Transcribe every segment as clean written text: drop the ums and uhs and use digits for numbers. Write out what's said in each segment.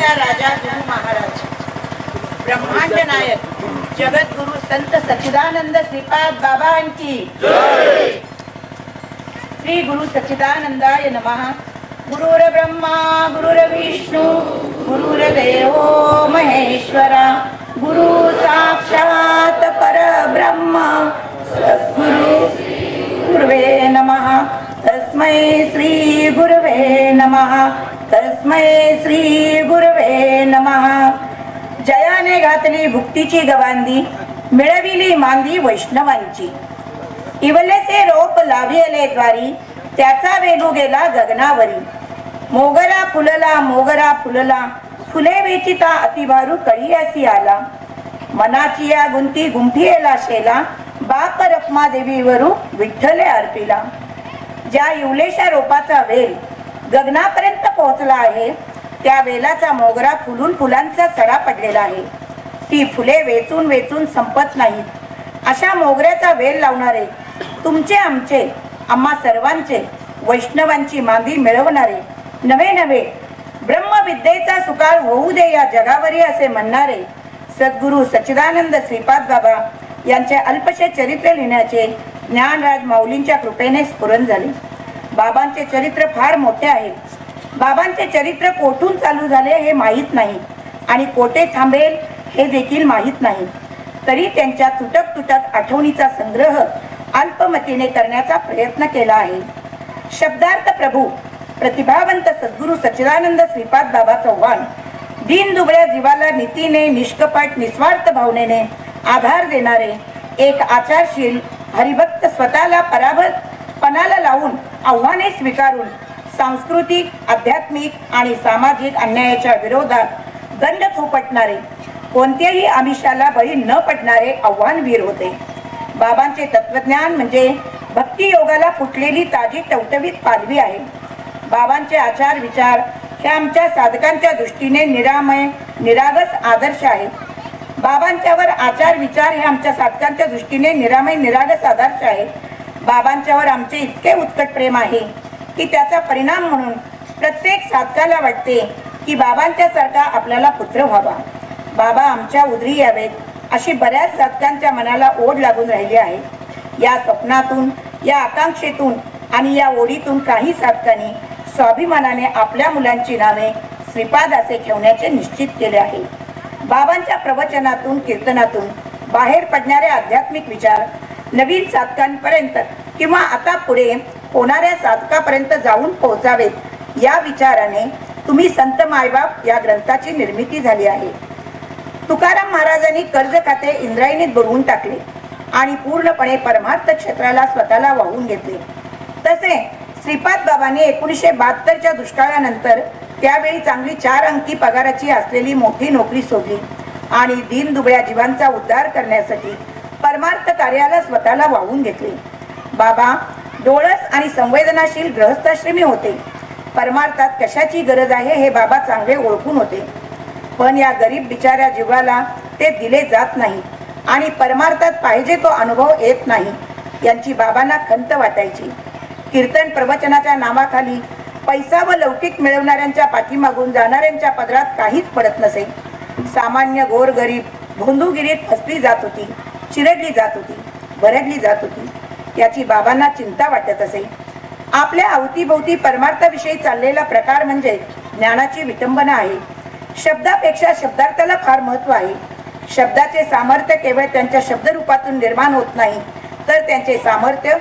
वेळेचा राजा गुरु महाराज, ब्रह्मांड नायक जगद्गुरु संत सच्चिदानंद श्रीपाद बाबांची जय। श्री गुरु सच्चिदानंदाय नमः। गुरुर ब्रह्मा गुरुर्विष्णू गुरुर्देव महेश्वरा, गुरु साक्षात परब्रह्म सद्गुरु गुरुवे नमः। तस्मै श्री गुरुवे नमः, तस्मै श्री गुरुवे नमः। जयाने घातली भुक्तीची गवांदी, मिळविली मांदी वैष्णवांची। इवलेसे रोप लाविले द्वारी, त्याचा वेगू गेला गगनावरी। मोगरा फुलला मोगरा फुलला, फुले वेचिता अतिभारू कळीयासी आला। मनाची या गुंती गुंफियेला शेला, बाप रखमा देवीवरू विठ्ठले अर्पिला। ज्या इवलेशा रोपाचा वेल गगनापर्यंत पोहोचला आहे, त्या वेलाचा मोगरा फुलून फुलांचा सडा पडलेला आहे। ती फुले वेचून वेचून संपत नाहीत। अशा मोगऱ्याचा वेल लावणारे तुमचे आमचे आम्हा सर्वांचे वैष्णवांची मांदी मिळवणारे, नवे नवे ब्रह्मविद्येचा सुकाळ होऊ दे या जगावरी असे म्हणणारे सद्गुरु सच्चिदानंद श्रीपाद बाबा यांचे अल्पशे चरित्र लिहिण्याचे ज्ञानराज माऊलींच्या कृपेने स्फुरण झाले। बाबांचे चरित्र फार मोठे आहे। बाबांचे चरित्र कोठून चालू झाले हे माहीत नाही आणि कोठे थांबेल हे देखील माहीत नाही। तरी त्यांच्या तुटक तुटक आठवणीचा संग्रह अल्पमतीने करण्याचा प्रयत्न केला आहे। शब्दार्थ प्रभू प्रतिभावंत सद्गुरु सच्चिदानंद श्रीपाद बाबा चव्हाण दीन दुबळ्या जीवाला नीतीने निष्कपट निस्वार्थ भावनेने आधार देणारे एक आचारशील हरिभक्त, स्वतःला पराभूतपणाला लावून आव्हाने स्वीकारून सांस्कृतिक, आध्यात्मिक आणि सामाजिक अन्यायाच्या विरोधात दंड थोपटणारे, कोणत्याही आमिषाला बळी न पडणारे आव्हानवीर होते। बाबांचे तत्वज्ञान म्हणजे भक्ती योगाला फुटलेली ताजी टवटवीत पालवी आहे। बाबांचे आचार विचार हे आमच्या साधकांच्या दृष्टीने निरामय निरागस आदर्श आहेत। बाबांच्यावर आचार विचार हे आमच्या साधकांच्या दृष्टीने निरामय निरागस आदर्श आहे। बाबांच्यावर आमचे इतके उत्कट प्रेम आहे की त्याचा परिणाम म्हणून प्रत्येक साधकाला वाटते की बाबांच्या सारखा आपल्याला पुत्र व्हावा, बाबा आमच्या उदरी यावेत अशी बऱ्याच साधकांच्या मनाला ओढ लागून राहिली आहे। या स्वप्नातून, या आकांक्षेतून आणि या ओढीतून काही साधकांनी स्वाभिमानाने आपल्या मुलांची नावे श्रीपाद असे ठेवण्याचे निश्चित केले आहे। बाबांच्या प्रवचनातून, कीर्तनातून बाहेर पडणारे आध्यात्मिक विचार नवीन साधकांपर्यंत किंवा आता पुढे होणाऱ्या साधकापर्यंत जाऊन पोहोचावेत या विचाराने तुम्ही संत मायबाप या ग्रंथाची निर्मिती झाली आहे। तुकाराम महाराजांनी कर्ज खाते इंद्रायणीत बुडवून टाकले आणि पूर्णपणे परमार्थ क्षेत्राला स्वतःला वाहून घेतले। तसे श्रीपाद बाबांनी 1972च्या दुष्काळानंतर त्यावेळी चांगली 4 अंकी पगाराची असलेली मोठी नोकरी सोडली आणि दीनदुबळ्या जीवांचा उद्धार करण्यासाठी परमार्थ कार्याला स्वतःला वाहून घेतले। बाबा डोळस आणि संवेदनाशील गृहस्थाश्रमी होते। परमार्थात कशाची गरज आहे हे बाबा चांगले ओळखून होते, पण या गरीब बिचाऱ्या जीवाला ते दिले जात नाही आणि परमार्थात पाहिजे तो अनुभव येत नाही यांची बाबांना खंत वाटायची। कीर्तन प्रवचनाच्या नावाखाली पैसा व लौकिक मिळवणाऱ्यांच्या पाठीमागून जाणाऱ्यांच्या पदरात काहीच पडत नसे। सामान्य गोरगरीब भोंदूगिरीत फसली जात होती, चिरडली जात होती, भरडली जात होती याची बाबांना चिंता वाटत असे। आपल्या अवतीभोवती परमार्थाविषयी चाललेला प्रकार म्हणजे ज्ञानाची विटंबना आहे। शब्दापेक्षा शब्दार्थाला फार महत्व आहे। शब्दाचे सामर्थ्य केवळ त्यांच्या शब्दरूपातून निर्माण होत नाही, तर त्यांचे सामर्थ्य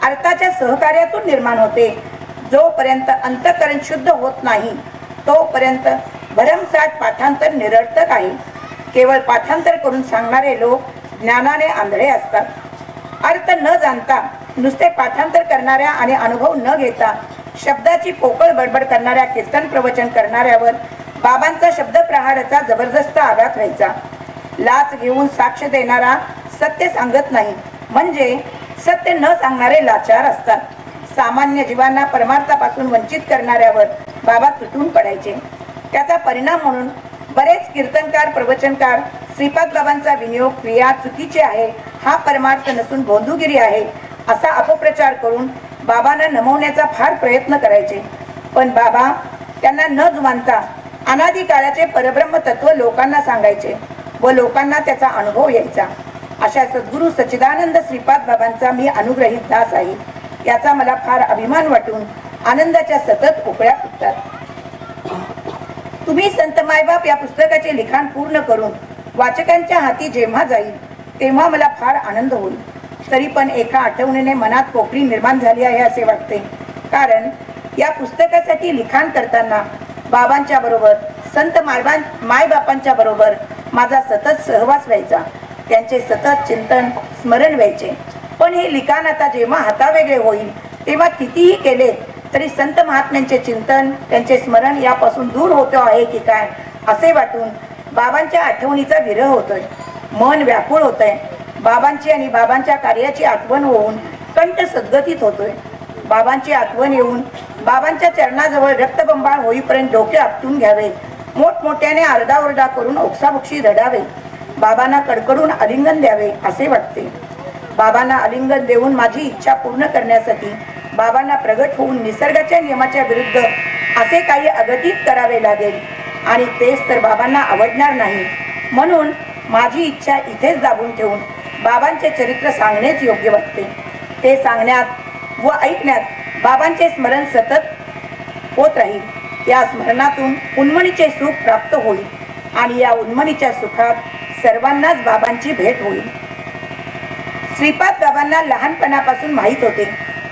अर्थाच्या सहकार्यातून निर्माण होते। जोपर्यंत अंतःकरण शुद्ध होत नाही तोपर्यंत भरमसाठ पाठांतर निरर्थक आहे। केवळ पाठांतर करून सांगणारे लोक ज्ञानाने आंधळे असतात। अर्थ न जाणता नुसते पाठांतर करणाऱ्या आणि अनुभव न घेता शब्दाची पोकळ बडबड करणाऱ्या कीर्तन प्रवचन करणाऱ्यावर बाबांचा शब्दप्रहाराचा जबरदस्त आघात व्हायचा। लाच घेऊन साक्ष देणारा सत्य सांगत नाही म्हणजे सत्य न सांगणारे लाचार असतात। सामान्य जीवांना परमार्थापासून वंचित करणाऱ्यावर बाबा तुटून पडायचे। त्याचा परिणाम म्हणून बरेच कीर्तनकार प्रवचनकार श्रीपाद बाबांचा विनियोग क्रिया चुकीची आहे, हा परमार्थ नसून भोंदूगिरी आहे असा अपप्रचार करून बाबांना नमवण्याचा फार प्रयत्न करायचे। पण बाबा त्यांना न जुमानता अनादी काळाचे परब्रह्म तत्व लोकांना सांगायचे व लोकांना त्याचा अनुभव यायचा. अशा सद्गुरू सच्चिदानंद श्रीपाद बाबांचा मी अनुग्रहित दास आहे. याचा मला फार अभिमान वाटून आनंदाच्या सतत उकळ्या फुटतात. तुम्ही संत मायबाप या पुस्तकाचे लिखाण पूर्ण करून वाचकांच्या हाती जेव्हा जाईल तेव्हा मला फार आनंद होईल. तरी पण एका आठवणीने मनात पोकळी निर्माण झाली आहे असे वाटते. कारण या पुस्तकासाठी लिखाण करताना बाबांच्या बरोबर संत मायबापांच्या बरोबर माझा सतत सहवास व्हायचा. त्यांचे सतत चिंतन स्मरण व्हायचे. पण हे लिखाण आता जेव्हा हातावेगळे होईल तेव्हा कितीही केले तरी संत महात्म्यांचे चिंतन त्यांचे स्मरण यापासून दूर होतो आहे की काय असे वाटून बाबांच्या आठवणीचा विरह होतोय. मन व्याकुळ होतंय. बाबांची आणि बाबांच्या कार्याची आठवण होऊन कंठ सद्गतीत होतोय. बाबांची आठवण येऊन बाबांच्या चरणाजवळ रक्तबंबाळ होईपर्यंत डोके आपटून घ्यावे. मोठमोठ्याने आरडाओरडा करून ओक्साबोक्षी रडावे. बाबांना कडकडून आलिंगन द्यावे असे वाटते. बाबांना आलिंगन देऊन माझी इच्छा पूर्ण करण्यासाठी बाबांना प्रगट होऊन निसर्गाच्या नियमाच्या विरुद्ध असे काही अघटित करावे लागेल आणि तेच तर बाबांना आवडणार नाही. म्हणून माझी इच्छा इथेच दाबून ठेवून बाबांचे चरित्र सांगणेच योग्य वाटते. ते सांगण्यात व ऐकण्यात बाबांचे स्मरण सतत होत राहील. या स्मरणातून उन्मनीचे सुख प्राप्त होईल आणि या उन्मनीच्या सुखात सर्वांनाच बाबांची भेट होईल. श्रीपाद बाबांना लहानपणापासून माहीत होते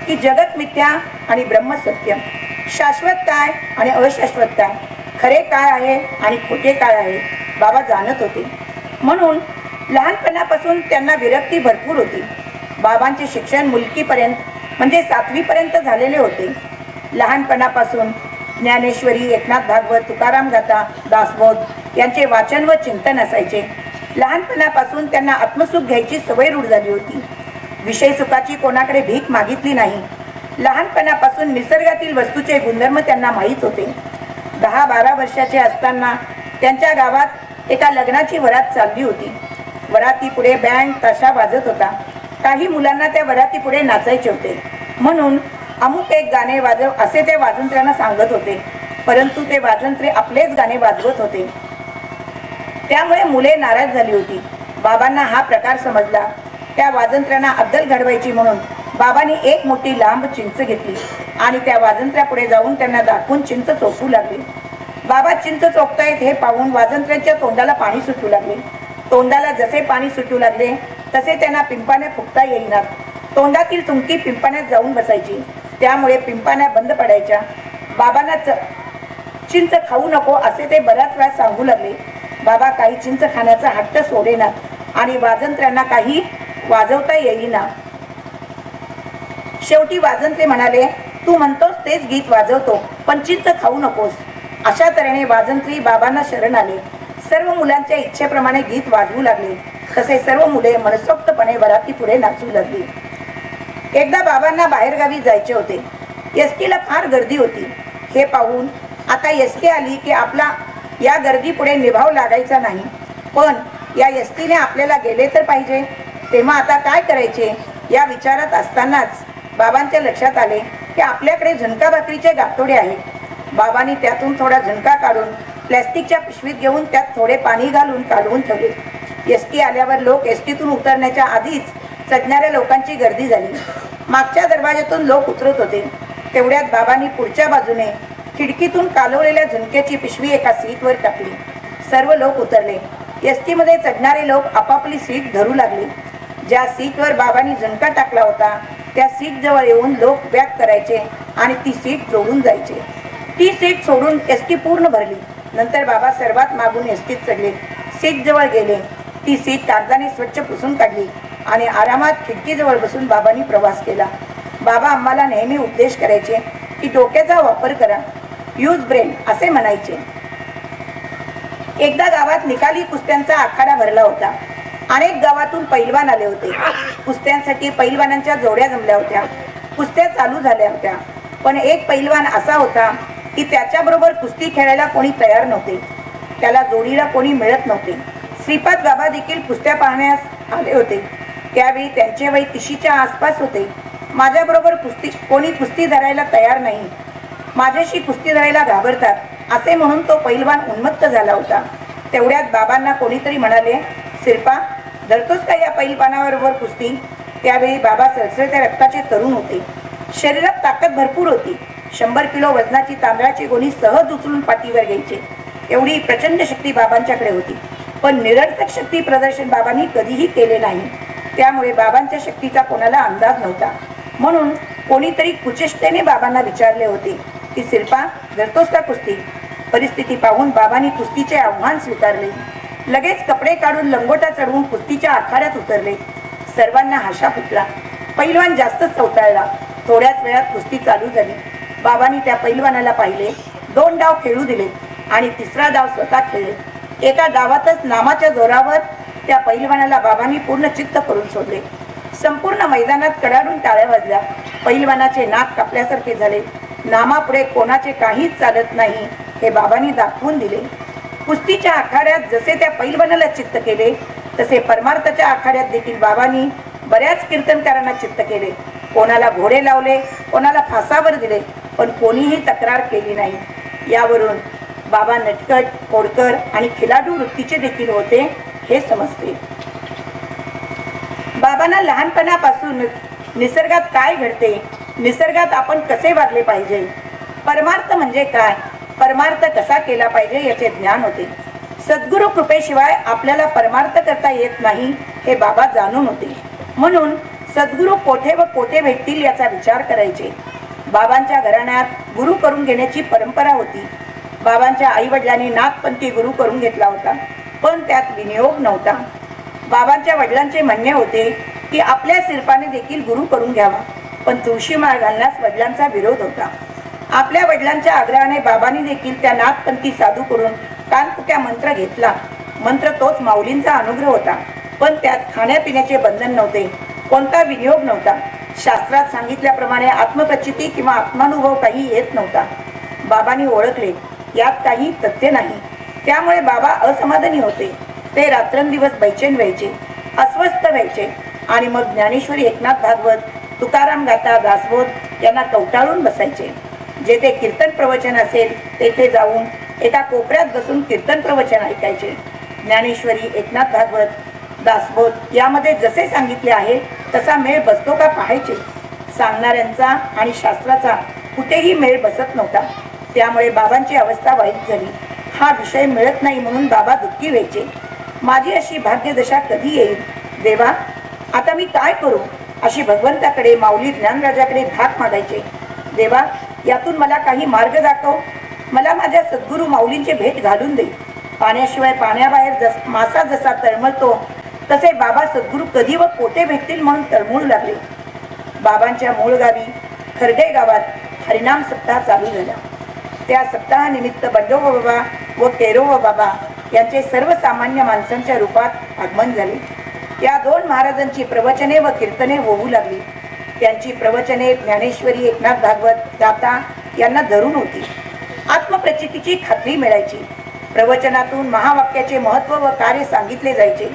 की जगत मिथ्या आणि ब्रह्म सत्य, शाश्वत काय आणि अशाश्वत काय, खरे काय आहे आणि खोटे काय आहे बाबा जाणत होते. म्हणून लहानपणापासून त्यांना विरक्ती भरपूर होती. बाबांचे शिक्षण मुलकीपर्यंत म्हणजे 7वी पर्यंत झालेले होते. लहानपणापासून ज्ञानेश्वरी, एकनाथ भागवत, तुकाराम गाथा, दासबोध यांचे वाचन व चिंतन असायचे. लहानपणापासून त्यांना आत्मसुख घ्यायची सवय रूढ झाली होती. विषय सुखाची कोणाकडे भीक मागितली नाही. लहानपणापासून निसर्गातील वस्तूचे गुणधर्म त्यांना माहीत होते. 10-12 वर्षाचे असताना त्यांच्या गावात एका लग्नाची वरात चालली होती. वराती पुढे बँड ताशा वाजत होता. काही मुलांना त्या वराती पुढे नाचायचे होते. म्हणून अमुक एक गाणे वाजव असे ते वाजंत्र्यांना सांगत होते. परंतु ते वाजंत्रे आपलेच गाणे वाजवत होते. त्यामुळे मुले नाराज झाली होती. बाबांना हा प्रकार समजला. त्या वाजंत्र्यांना अद्दल घडवायची म्हणून बाबांनी एक मोठी लांब चिंच घेतली आणि त्या वाजंत्र्यापुढे जाऊन त्यांना दाखवून चिंच चोखू लागली. बाबा चिंच चोखतायत हे पाहून वाजंत्र्यांच्या तोंडाला पाणी सुटू लागले. तोंडाला जसे पाणी सुटू लागले तसे त्यांना पिंपाने फुकता येईनात. तोंडातील तुंकी पिंपाण्यात जाऊन बसायची. त्यामुळे पिंपाण्या बंद पडायच्या. बाबांना चिंच खाऊ नको असे ते बराच वेळा सांगू लागले. बाबा काही चिंच खाण्याचा हट्ट सोडेनात आणि वाजंत्र्यांना काही वाजवता येईना. शेवटी वाजंत्रे म्हणाले, तू म्हणतोस तेच गीत वाजवतो पण चिंच खाऊ नकोस. अशा तऱ्हेने वाजंत्री बाबांना शरण आले. सर्व मुलांच्या इच्छेप्रमाणे गीत वाजवू लागले. तसे सर्व मुले मनसोक्तपणे वराती पुढे नाचू लागली. एकदा बाबांना बाहेरगावी जायचे होते. एसटीला फार गर्दी होती. हे पाहून आता एसटी आली की आपला या गर्दी पुढे निभाव लागायचा नाही. पण या एसटीने आपल्याला गेले तर पाहिजे. तेव्हा आता काय करायचे या विचारात असतानाच बाबांच्या लक्षात आले की आपल्याकडे झुणका भाकरीचे गाठोडे आहेत. बाबांनी त्यातून थोडा झुणका काढून प्लॅस्टिकच्या पिशवीत घेऊन त्यात थोडे पाणी घालून काढवून ठेवले. एसटी आल्यावर लोक एसटीतून उतरण्याच्या आधीच चढणाऱ्या लोकांची गर्दी झाली. मागच्या दरवाजातून लोक उतरत होते. तेवढ्यात बाबांनी पुढच्या बाजूने खिडकीतून कालवलेल्या झुणक्याची पिशवी एका सीटवर टाकली. सर्व लोक उतरले. एसटीमध्ये चढणारे लोक आपापली सीट धरू लागले. ज्या सीटवर बाबांनी झुणका टाकला होता त्या सीट जवळ येऊन लोक बॅक करायचे आणि ती सीट सोडून जायचे. ती सीट सोडून एसटी पूर्ण भरली. नंतर बाबा सर्वात मागून एसटीत चढले. सीट जवळ गेले. ती सीट कागदाने स्वच्छ पुसून काढली आणि आरामात खिडकीजवळ बसून बाबांनी प्रवास केला. बाबा आम्हाला नेहमी उपदेश करायचे की डोक्याचा वापर करा, यूज ब्रेन असे म्हणायचे. एकदा गावात निकाली कुस्त्यांचा आखाडा भरला होता. अनेक गावातून पैलवान आले होते. कुस्त्यांसाठी पैलवानांच्या जोड्या जमल्या होत्या. कुस्त्या चालू झाल्या होत्या. पण एक पैलवान असा होता की त्याच्याबरोबर कुस्ती खेळायला कोणी तयार नव्हते. त्याला जोडीला कोणी मिळत नव्हते. श्रीपाद बाबा देखील कुस्त्या पाहण्यास आले होते. त्यावेळी त्यांचे वय 30च्या आसपास होते. माझ्याबरोबर कोणी कुस्ती धरायला तयार नाही. माझ्याशी कुस्ती धरायला घाबरतात. असे म्हणून तो पैलवान उन्मत्त झाला होता. तेवढ्यात बाबांना कोणीतरी म्हणाले, शिरपा धरतोस का या पैलवानाबरोबर कुस्ती? त्यावेळी बाबा सळसळत्या रक्ताचे तरुण होते. शरीरात ताकद भरपूर होती. 100 किलो वजनाची तांदळाची गोणी सहज उचलून पाठीवर घ्यायचे एवढी प्रचंड शक्ती बाबांच्याकडे होती. पण निरर्थक शक्ती प्रदर्शन बाबांनी कधीही केले नाही. त्यामुळे बाबांच्या शक्तीचा कोणाला अंदाज नव्हता. म्हणून कोणीतरी कुचेष्टेने बाबांना विचारले होते की शिरपा धरतोस का कुस्ती? परिस्थिती पाहून बाबांनी कुस्तीचे आव्हान स्वीकारले. लगेच कपडे काढून लंगोटा चढवून कुस्तीच्या आखाड्यात उतरले. सर्वांना हाशा फुटला. पैलवान जास्तच चौटाळला. थोड्याच वेळात कुस्ती चालू झाली. बाबांनी त्या पैलवानाला पाहिले. 2 डाव खेळू दिले आणि 3रा डाव स्वतः खेळले. एका डावातच नामाच्या जोरावर त्या पैलवानाला बाबांनी पूर्ण चित्त करून सोडले. संपूर्ण मैदानात कडाडून टाळ्या वाजल्या. पैलवानाचे नाक कापल्यासारखे झाले. नामापुढे कोणाचे काहीच चालत नाही हे बाबांनी दाखवून दिले. कुस्तीच्या आखाड्यात जसे त्या पैलवानाला चित्त केले तसे परमार्थाच्या आखाड्यात देखील बाबांनी बऱ्याच कीर्तनकारांना चित्त केले. कोणाला घोडे लावले, कोणाला फासावर दिले, पण कोणीही तक्रार केली नाही. यावरून बाबा नटखट, खोडकर आणि खिलाडू वृत्तीचे देखील होते हे समजते. बाबांना लहानपणापासून निसर्गात काय घडते, निसर्गात आपण कसे वागले पाहिजे, परमार्थ म्हणजे काय, परमार्थ कसा केला पाहिजे याचे ज्ञान होते. सद्गुरू कृपेशिवाय आपल्याला परमार्थ करता येत नाही हे बाबा जाणून होते. म्हणून सद्गुरू कोठे व कोठे भेटतील याचा विचार करायचे. बाबांच्या घराण्यात गुरु करून घेण्याची परंपरा होती. बाबांच्या आई वडिलांनी नाथपंथी गुरु करून घेतला होता, पण त्यात विनियोग नव्हता. बाबांच्या वडिलांचे म्हणणे होते की आपल्या शिरपाने देखील गुरु करून घ्यावा, पण तुळशी माळ घालण्यास वडिलांचा विरोध होता. आपल्या वडिलांच्या आग्रहाने बाबांनी देखील त्या नाथपंथी साधू करून कानपुक्या मंत्र घेतला. मंत्र तोच माऊलींचा अनुग्रह होता, पण त्यात खाण्यापिण्याचे बंधन नव्हते, कोणता विनियोग नव्हता. शास्त्रात सांगितल्याप्रमाणे आत्मप्रचिती किंवा आत्मानुभव काही येत नव्हता. बाबांनी ओळखले यात काही तथ्य नाही. त्यामुळे बाबा असमाधानी होते. ते रात्रंदिवस बैचेन व्हायचे, अस्वस्थ व्हायचे आणि मग ज्ञानेश्वरी, एकनाथ भागवत, तुकाराम गाथा, दासबोध यांना कवटाळून बसायचे. जेथे कीर्तन प्रवचन असेल तेथे जाऊन एका कोपऱ्यात बसून कीर्तन प्रवचन ऐकायचे. ज्ञानेश्वरी, एकनाथ भागवत, दासबोध यामध्ये जसे सांगितले आहे तसा मेळ बसतो का पाहायचे. सांगणाऱ्यांचा आणि शास्त्राचा कुठेही मेळ बसत नव्हता. त्यामुळे बाबांची अवस्था वाईट झाली. हा विषय मिळत नाही म्हणून बाबा दुःखी व्हायचे. माझी अशी भाग्यदशा कधी येईल देवा, आता मी काय करू, अशी भगवंताकडे, माऊली ज्ञानराजाकडे धाक मागायचे. देवा, यातून मला काही मार्ग दाखव. मला माझ्या सद्गुरू माऊलींचे भेट घालून दे. पाण्याशिवाय पाण्याबाहेर मासा जसा तळमळतो तसे बाबा सद्गुरू कधी व कोठे भेटतील म्हणून तळमळू लागले. बाबांच्या मूळ गावी खरडे गावात हरिनाम सप्ताह चालू झाला. त्या सप्ताहानिमित्त बंडोबा बाबा व केरोबा बाबा यांचे सर्वसामान्य माणसांच्या रूपात आगमन झाले. या 2 महाराजांची प्रवचने व कीर्तने होऊ लागली. त्यांची प्रवचने ज्ञानेश्वरी, एकनाथ भागवत, गाथा यांना धरून होती. आत्मप्रचितीची खात्री मिळायची. प्रवचनातून महावाक्याचे महत्त्व व कार्य सांगितले जायचे.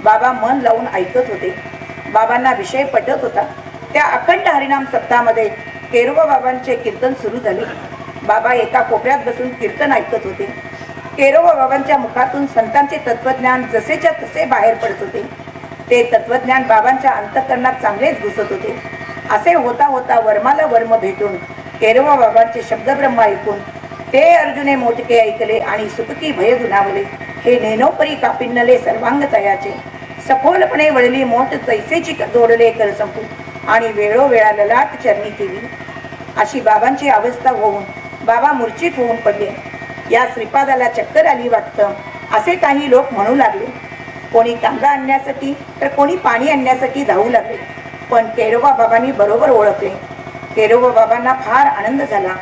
बाबा मन लावून ऐकत होते. बाबांना विषय पटत होता. त्या अखंड हरिनाम सप्ताहामध्ये केरोबा बाबांचे कीर्तन सुरू झाले. बाबा एका कोपऱ्यात बसून कीर्तन ऐकत होते. केरोबा बाबांच्या मुखातून संतांचे तत्वज्ञान जसेच्या तसे बाहेर पडत होते. ते तत्वज्ञान बाबांच्या अंतःकरणात चांगलेच घुसत होते. असे होता होता वर्माला वर्म भेटून केरोबा बाबांचे शब्दब्रह्म ऐकून ते अर्जुने मोठके ऐकले आणि सुखकी भय दुनावले. हे नेनोपरी कापिन्नले सर्वांग तयाचे, सखोलपणे वळली मोठ तैसेची जोडले कर संपू आणि वेळोवेळा ललाट चरणी केली. अशी बाबांची अवस्था होऊन बाबा मूर्छित होऊन पडले. या श्रीपादाला चक्कर आली वाटतं, असे काही लोक म्हणू लागले. कोणी कांदा आणण्यासाठी तर कोणी पाणी आणण्यासाठी धावू लागले. पण केरोबा बाबांनी बरोबर ओळखले. केरोबा बाबांना फार आनंद झाला.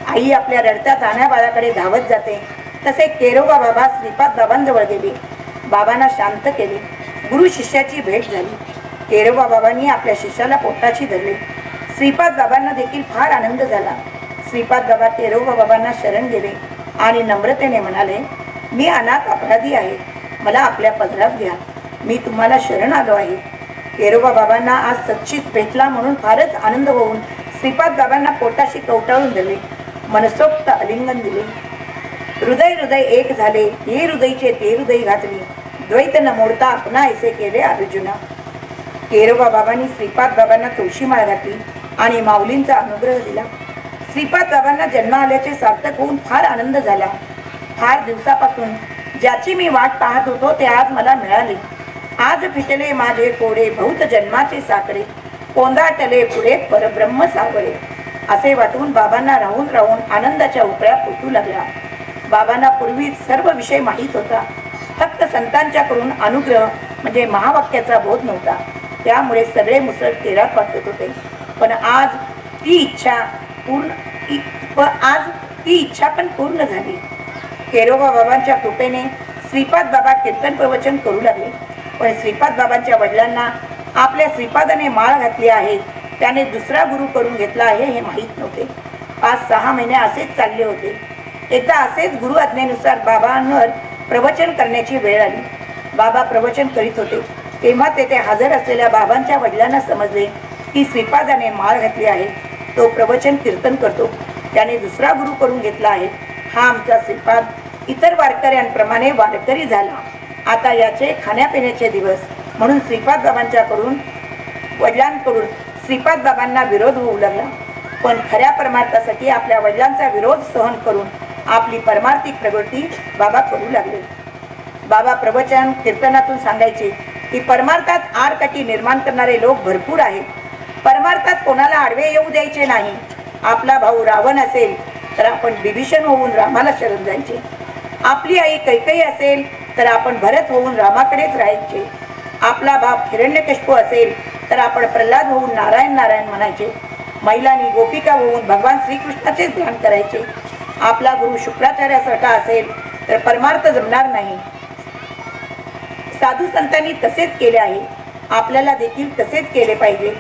आई आपल्या रडत्या तान्या बाळाकडे धावत जाते तसे केरोबा बाबा श्रीपाद बाबांजवळ गेले. बाबांना शांत केले. गुरु शिष्याची भेट झाली. केरोबा बाबांनी आपल्या शिष्याला पोटाशी धरले. श्रीपाद बाबांना देखील फार आनंद झाला. श्रीपाद बाबा केरोबा बाबांना शरण गेले आणि नम्रतेने म्हणाले, मी अनाथ अपराधी आहे, मला आपल्या पदरात घ्या, मी तुम्हाला शरण आलो आहे. केरोबा बाबांना आज सच्चित भेटला म्हणून फारच आनंद होऊन श्रीपाद बाबांना पोटाशी कवटाळून दिले. मनसोक्त आलिंगन दिले. हृदय हृदय एक झाले, हे हृदयचे ते हृदय घातली, द्वैत न मोडता आपणा ऐसे केले अर्जुना. केरोबा बाबांनी श्रीपाद बाबांना तुळशी माळ घातली आणि माऊलींचा अनुग्रह दिला. श्रीपाद बाबांना जन्म आल्याचे सार्थक होऊन फार आनंद झाला. फार दिवसापासून ज्याची मी वाट पाहत होतो ते आज मला मिळाले. आज फिटले माझे कोडे बहुत जन्माचे साकडे, कोंदाटले पुढे परब्रह्म सावळे, असे वाटून बाबांना राहून राहून आनंदाच्या उपळ्या फुटू लागल्या. बाबांना पूर्वी सर्व विषय माहीत होता, फक्त संतांच्याकडून अनुग्रह म्हणजे महावाक्याचा बोध नव्हता. त्यामुळे सगळे मुसळ तेरात वाटत होते. पण आज ती इच्छा पण पूर्ण झाली. केरोबा बाबांच्या कृपेने श्रीपाद बाबा कीर्तन प्रवचन करू लागले. पण श्रीपाद बाबांच्या वडिलांना आपल्या श्रीपादाने माळ घातली आहे, त्याने दुसरा गुरु करून घेतला आहे हे माहीत नव्हते. 5-6 महिने असेच चालले होते. एकदा असेच गुरु आज्ञेनुसार बाबांवर प्रवचन करण्याची वेळ आली. बाबा प्रवचन करीत होते तेव्हा तेथे हजर असलेल्या बाबांच्या वडिलांना समजले की श्रीपादाने माळ घातली आहे, तो प्रवचन कीर्तन करतो, त्याने दुसरा गुरु करून घेतला आहे. हा आमचा श्रीपाद इतर वारकऱ्यांप्रमाणे वारकरी झाला. आता याचे खाण्यापिण्याचे दिवस म्हणून श्रीपाद बाबांच्याकडून वडिलांकडून श्रीपाद बाबांना विरोध होऊ लागला. पण खऱ्या परमार्थासाठी आपल्या वडिलांचा विरोध सहन करून आपली परमार्थिक प्रगती बाबा करू लागले. बाबा प्रवचन कीर्तनातून सांगायचे की परमार्थात आडकाठी निर्माण करणारे लोक भरपूर आहेत. परमार्थात कोणाला आडवे येऊ द्यायचे नाही. आपला भाऊ रावण असेल तर आपण विभीषण होऊन रामाला शरण जायचे. आपली आई कैकेयी असेल तर आपण भरत होऊन रामाकडेच राहायचे. आपला बाप हिरण्यकशिपू असेल तर आपण प्रल्हाद होऊन नारायण नारायण म्हणायचे. महिलांनी गोपिका होऊन भगवान श्रीकृष्णाचेच ध्यान करायचे. आपला गुरु शुक्राचार्यासारखा असेल तर परमार्थ जमणार नाही. साधू संतांनी तसेच केले आहे, आपल्याला देखील तसेच केले पाहिजे.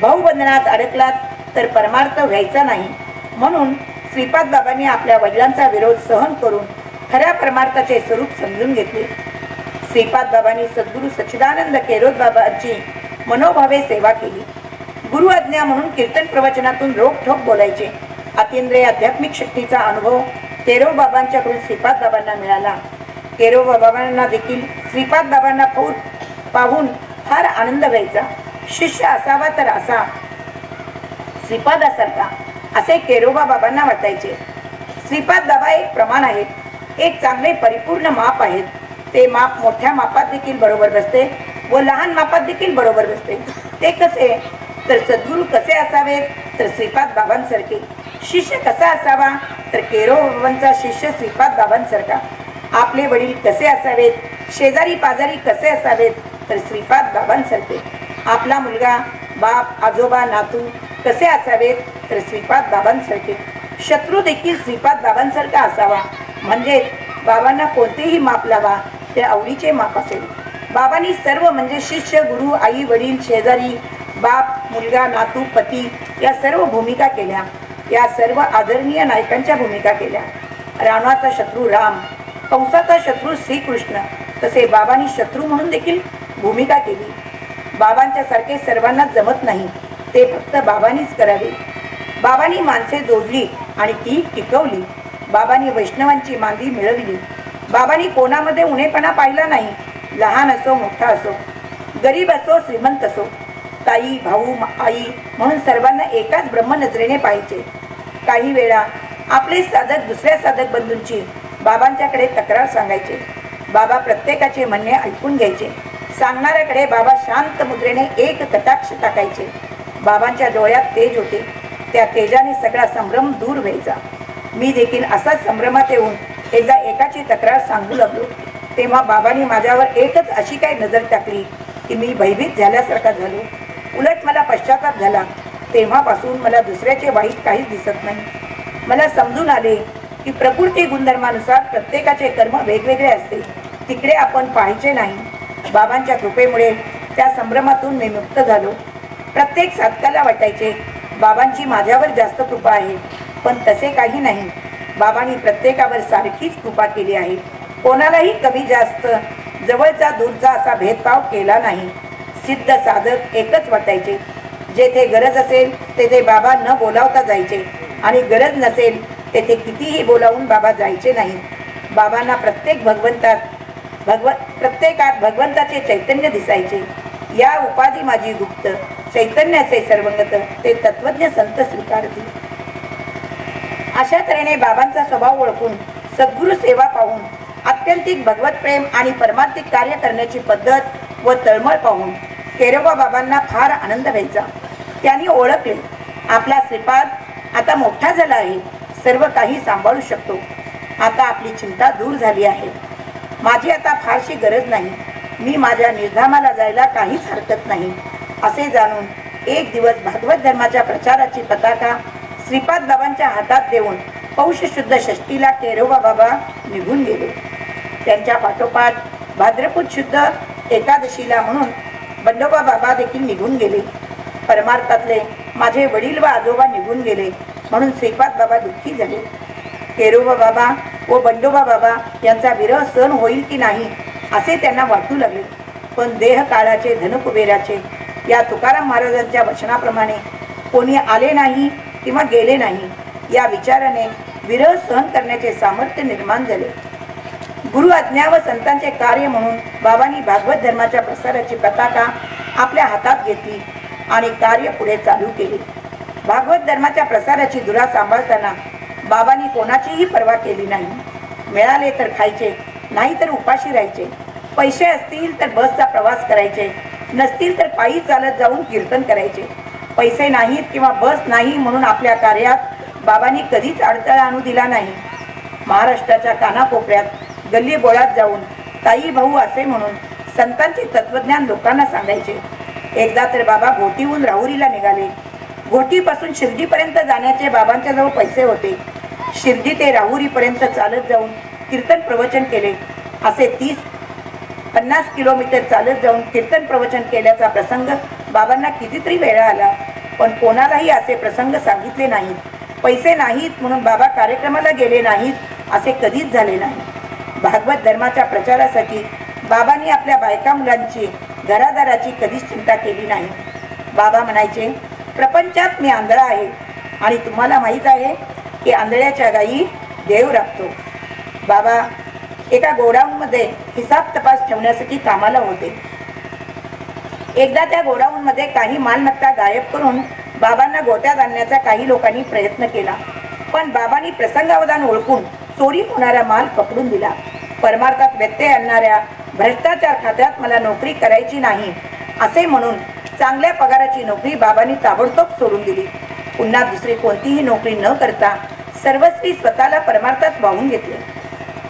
भाऊबंधनात अडकलात तर परमार्थ व्हायचा नाही. म्हणून श्रीपाद बाबांनी आपल्या वडिलांचा विरोध सहन करून खऱ्या परमार्थाचे स्वरूप समजून घेतले. श्रीपाद बाबांनी सद्गुरू सच्चिदानंद केरोद बाबांची मनोभावे सेवा केली. गुरु आज्ञा म्हणून कीर्तन प्रवचनातून रोखठोक बोलायचे. अतिंद्रिय आध्यात्मिक शक्तीचा अनुभव केरोब बाबांच्याकडून श्रीपाद बाबांना मिळाला. केरोब बाबांना देखील श्रीपाद बाबांना पाहून फार आनंद व्हायचा. शिष्य असावा तर असा श्रीपादासारखा असे केरोबा बाबांना वाटायचे. श्रीपाद बाबा एक प्रमाण आहेत, एक चांगले परिपूर्ण माप आहेत. ते माप मोठ्या मापात देखील बरोबर बसते व लहान मापात देखील बरोबर बसते. ते कसे तर सद्गुरू कसे असावेत तर श्रीपाद बाबांसारखे. शिष्य कसा असावा तर केरोबा बाबांचा शिष्य श्रीपाद बाबांसारखा. आपले वडील कसे असावेत, शेजारी पाजारी कसे असावेत तर श्रीपाद बाबांसारखे. आपला मुलगा, बाप, आजोबा, नातू कसे असावेत तर श्रीपाद बाबांसारखे. शत्रू देखील श्रीपाद बाबांसारखा असावा. म्हणजे बाबांना कोणतेही माप लावा ते आवडीचे माप असेल. बाबांनी सर्व म्हणजे शिष्य, गुरु, आई, वडील, शेजारी, बाप, मुलगा, नातू, पती या सर्व भूमिका केल्या. या सर्व आदरणीय नायकांच्या भूमिका केल्या. रावणाचा शत्रू राम, कंसाचा शत्रू श्रीकृष्ण, तसे बाबांनी शत्रू म्हणून देखील भूमिका केली. बाबांच्या सारखे सर्वांना जमत नाही, ते फक्त बाबांनीच करावे. बाबांनी माणसे जोडली आणि ती टिकवली. बाबांनी वैष्णवांची मांदी मिळवली. बाबांनी कोणामध्ये उणेपणा पाहिला नाही. लहान असो मोठा असो, गरीब असो श्रीमंत असो, ताई, भाऊ, आई म्हणून सर्वांना एकाच ब्रह्म नजरेने पाहायचे. काही वेळा आपले साधक दुसऱ्या साधक बंधूंची बाबांच्याकडे तक्रार सांगायचे. बाबा प्रत्येकाचे म्हणणे ऐकून घ्यायचे. सांगणाऱ्याकडे बाबा शांत मुद्रेने एक कटाक्ष टाकायचे. बाबांच्या डोळ्यात तेज होते. त्या तेजाने सगळा संभ्रम दूर व्हायचा. मी देखील असाच संभ्रमात येऊन एकदा एकाची तक्रार सांगू लागलो. तेव्हा बाबांनी माझ्यावर एकच अशी काय नजर टाकली की मी भयभीत झाल्यासारखा झालो. उलट मला पश्चाताप झाला. तेव्हापासून मला दुसऱ्याचे वाईट काहीच दिसत नाही. मला समजून आले की प्रकृती गुणधर्मानुसार प्रत्येकाचे कर्म वेगवेगळे असते. तिकडे आपण पाहायचे नाही. बाबांच्या कृपेमुळे त्या संभ्रमातून मी मुक्त झालो. प्रत्येक साधकाला वाटायचे बाबांची माझ्यावर जास्त कृपा आहे, पण तसे काही नाही. बाबांनी प्रत्येकावर सारखीच कृपा केली आहे. कोणालाही कमी जास्त, जवळचा दूरचा असा भेदभाव केला नाही. सिद्ध साधक एकच वाटायचे. जेथे गरज असेल तेथे बाबा न बोलावता जायचे आणि गरज नसेल तेथे कितीही बोलावून बाबा जायचे नाही. बाबांना प्रत्येकात भगवंताचे चैतन्य दिसायचे. या उपाधी माझी गुप्त, चैतन्याचे सर्वंगत, ते तत्वज्ञ संत स्वीकारतील. अशा तऱ्हेने बाबांचा स्वभाव ओळखून, सद्गुरु सेवा पाहून, आत्यंतिक भगवत प्रेम आणि परमार्थिक कार्य करण्याची पद्धत व तळमळ पाहून केरोबा बाबांना फार आनंद व्हायचा. त्यांनी ओळखले, आपला श्रीपाद आता मोठा झाला आहे, सर्व काही सांभाळू शकतो. आता आपली चिंता दूर झाली आहे. माझी आता फारशी गरज नाही. मी माझ्या निर्धामाला जायला काहीच हरकत नाही. असे जाणून एक दिवस भागवत धर्माच्या प्रचाराची पताका श्रीपाद बाबांच्या हातात देऊन पौष शुद्ध षष्टीला केरोबा बाबा निघून गेले. त्यांच्या पाठोपाठ भाद्रपद शुद्ध एकादशीला म्हणून बंडोबा बाबा देखील निघून गेले. परमार्थातले माझे वडील व आजोबा निघून गेले म्हणून श्रीपाद बाबा दुःखी झाले. केरोबा बाबा व बंडोबा बाबा यांचा विरह सहन होईल की नाही असे त्यांना वाटू लागले. पण देह काळाचे धनकुबेराचे या तुकाराम महाराजांच्या वचनाप्रमाणे कोणी आले नाही किंवा गेले नाही या विचाराने विरह सहन करण्याचे सामर्थ्य निर्माण झाले. गुरु आज्ञा व संतांचे कार्य म्हणून बाबांनी भागवत धर्माच्या प्रसाराची पताका आपल्या हातात घेतली आणि कार्य पुढे चालू केले. भागवत धर्माच्या प्रसाराची धुरा सांभाळताना बाबांनी कोणाचीही पर्वा केली नाही. मिळाले तर खायचे, नाही तर उपाशी राहायचे. पैसे असतील तर बसचा प्रवास करायचे, नसतील तर पायी चालत जाऊन कीर्तन करायचे. पैसे नाहीत किंवा बस नाही म्हणून आपल्या कार्यात बाबांनी कधीच अडथळा आणू दिला नाही. महाराष्ट्राच्या कानाकोपऱ्यात गल्ली बोळात जाऊन ताई भाऊ असे म्हणून संतांचे तत्वज्ञान लोकांना सांगायचे. एकदा तर बाबा घोटीहून राहुरीला निघाले. घोटीपासून शिर्डीपर्यंत जाण्याचे बाबांच्या जवळ पैसे होते. शिर्डी ते राहुरीपर्यंत चालत जाऊन कीर्तन प्रवचन केले. असे 30-50 किलोमीटर चालत जाऊन कीर्तन प्रवचन केल्याचा प्रसंग बाबांना कितीतरी वेळा आला. पण कोणालाही असे प्रसंग सांगितले नाहीत. पैसे नाहीत म्हणून बाबा कार्यक्रमाला गेले नाहीत असे कधीच झाले नाही. भागवत धर्माच्या प्रचारासाठी बाबांनी आपल्या बायका मुलांची, घरादाराची कधीच चिंता केली नाही. बाबा म्हणायचे, प्रपंचात मी आंधळा आहे आणि तुम्हाला माहीत आहे की आंधळ्याच्या गायी देव राखतो. बाबा एका गोडाऊनमध्ये हिसाब तपास ठेवण्यासाठी कामाला होते. एकदा त्या गोडाऊनमध्ये काही मालमत्ता गायब करून बाबांना गोट्यात आणण्याचा काही लोकांनी प्रयत्न केला. पण बाबांनी प्रसंगावधान ओळखून चोरी होणारा माल पकडून दिला. परमार्थात व्यत्यय आणणाऱ्या भ्रष्टाचार खात्यात मला नोकरी करायची नाही असे म्हणून चांगल्या पगाराची नोकरी बाबांनी ताबडतोब सोडून दिली. पुन्हा दुसरी कोणतीही नोकरी न करता सर्वस्वी स्वतःला परमार्थात वाहून घेतले.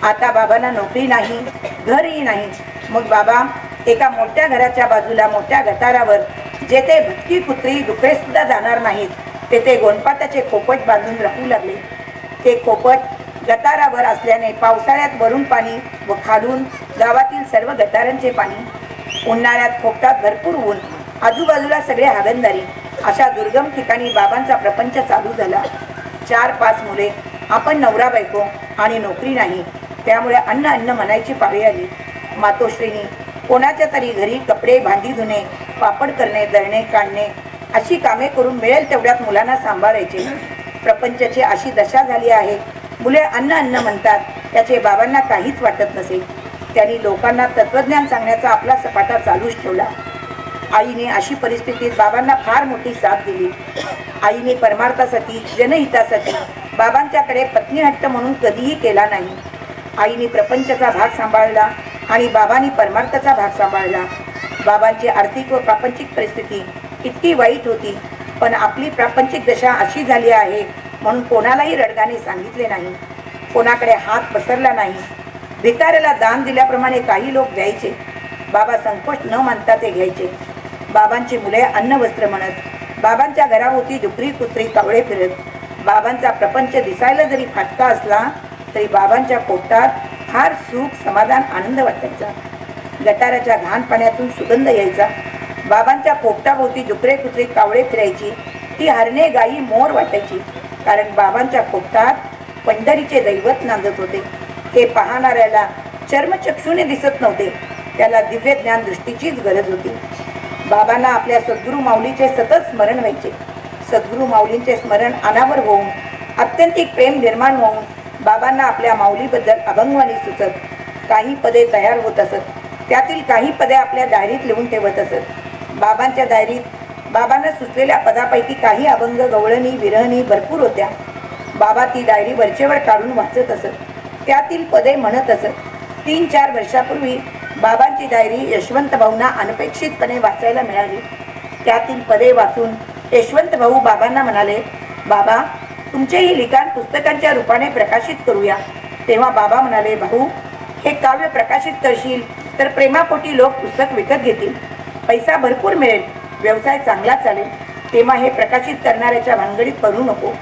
आता बाबांना नोकरी नाही, घरही नाही. मग बाबा एका मोठ्या घराच्या बाजूला मोठ्या गटारावर, जेथे भटकी कुत्री डुकरे सुद्धा जाणार नाहीत, तेथे गोणपाटाचे खोपट बांधून राहू लागले. ते खोपट गटारावर असल्याने पावसाळ्यात वरून पाणी व खालून गावातील सर्व गटारांचे पाणी. उन्हाळ्यात खोपटात भरपूर ऊन, आजूबाजूला सगळे हागणदारी. अशा दुर्गम ठिकाणी बाबांचा प्रपंच चालू झाला. 4-5 मुले, आपण नवरा बायको आणि नोकरी नाही, त्यामुळे अन्न म्हणायची पाळी आली. मातोश्रीनी कोणाच्या तरी घरी कपडे, भांडी धुणे, पापड करणे, दळणे, काढणे अशी कामे करून मिळेल तेवढ्यात मुलांना सांभाळायचे. प्रपंचाची अशी दशा झाली आहे. मुले अन्न म्हणतात, त्याचे बाबांना काहीच वाटत नसे. त्यांनी लोकांना तत्वज्ञान सांगण्याचा आपला सपाटा चालूच ठेवला. आईने अशी परिस्थितीत बाबांना फार मोठी साथ दिली. आईने परमार्थासाठी, जनहितासाठी बाबांच्याकडे पत्नी हट्ट म्हणून कधीही केला नाही. आईने प्रपंचाचा भाग सांभाळला आणि बाबांनी परमार्थाचा भाग सांभाळला. बाबांची आर्थिक व प्रापंचिक परिस्थिती इतकी वाईट होती, पण आपली प्रापंचिक दशा अशी झाली आहे म्हणून कोणालाही रडगाने सांगितले नाही, कोणाकडे हात पसरला नाही. भिकाऱ्याला दान दिल्याप्रमाणे काही लोक द्यायचे. बाबा संकोच न मानता ते घ्यायचे. बाबांची मुले अन्न वस्त्र म्हणत बाबांच्या घराभोवती डुकरी कुत्री कावळे फिरत. बाबांचा प्रपंच दिसायला जरी फाटका असला तरी बाबांच्या पोटात फार सुख, समाधान, आनंद वाटायचा. गटाराच्या घाण पाण्यातून सुगंध यायचा. बाबांच्या पोपटाभोवती डुकरे कुत्री कावळे फिरायची. ती हरणे, गायी, मोर वाटायची. कारण बाबांच्या पोपटात पंढरीचे दैवत नांदत होते. ते पाहणाऱ्याला चर्मचक्षुने दिसत नव्हते, त्याला दिव्य ज्ञान दृष्टीचीच गरज होती. बाबांना आपल्या सद्गुरू माऊलीचे सतत स्मरण व्हायचे. सद्गुरू माऊलींचे स्मरण अनावर होऊन, आत्यंतिक प्रेम निर्माण होऊन बाबांना आपल्या माऊलीबद्दल अभंगवाणी सुचत. काही पदे तयार होत असत. त्यातील काही पदे आपल्या डायरीत लिहून ठेवत असत. बाबांच्या डायरीत बाबांना सुचलेल्या पदापैकी काही अभंग, गवळणी, विरहणी भरपूर होत्या. बाबा ती डायरी वरचेवर काढून वाचत असत. त्यातील पदे म्हणत असत. 3-4 वर्षापूर्वी बाबांची डायरी यशवंत भाऊंना अनपेक्षितपणे वाचायला मिळाली. त्यातील पदे वाचून यशवंत भाऊ बाबांना म्हणाले, बाबा, तुमचे ही लिखाण पुस्तकांच्या रूपाने प्रकाशित करूया. तेव्हा बाबा म्हणाले, भाऊ, हे काव्य प्रकाशित करशील तर प्रेमापोटी लोक पुस्तक विकत घेतील, पैसा भरपूर मिळेल, व्यवसाय चांगला चालेल. तेव्हा हे प्रकाशित करणाऱ्याच्या भानगडीत पडू नको.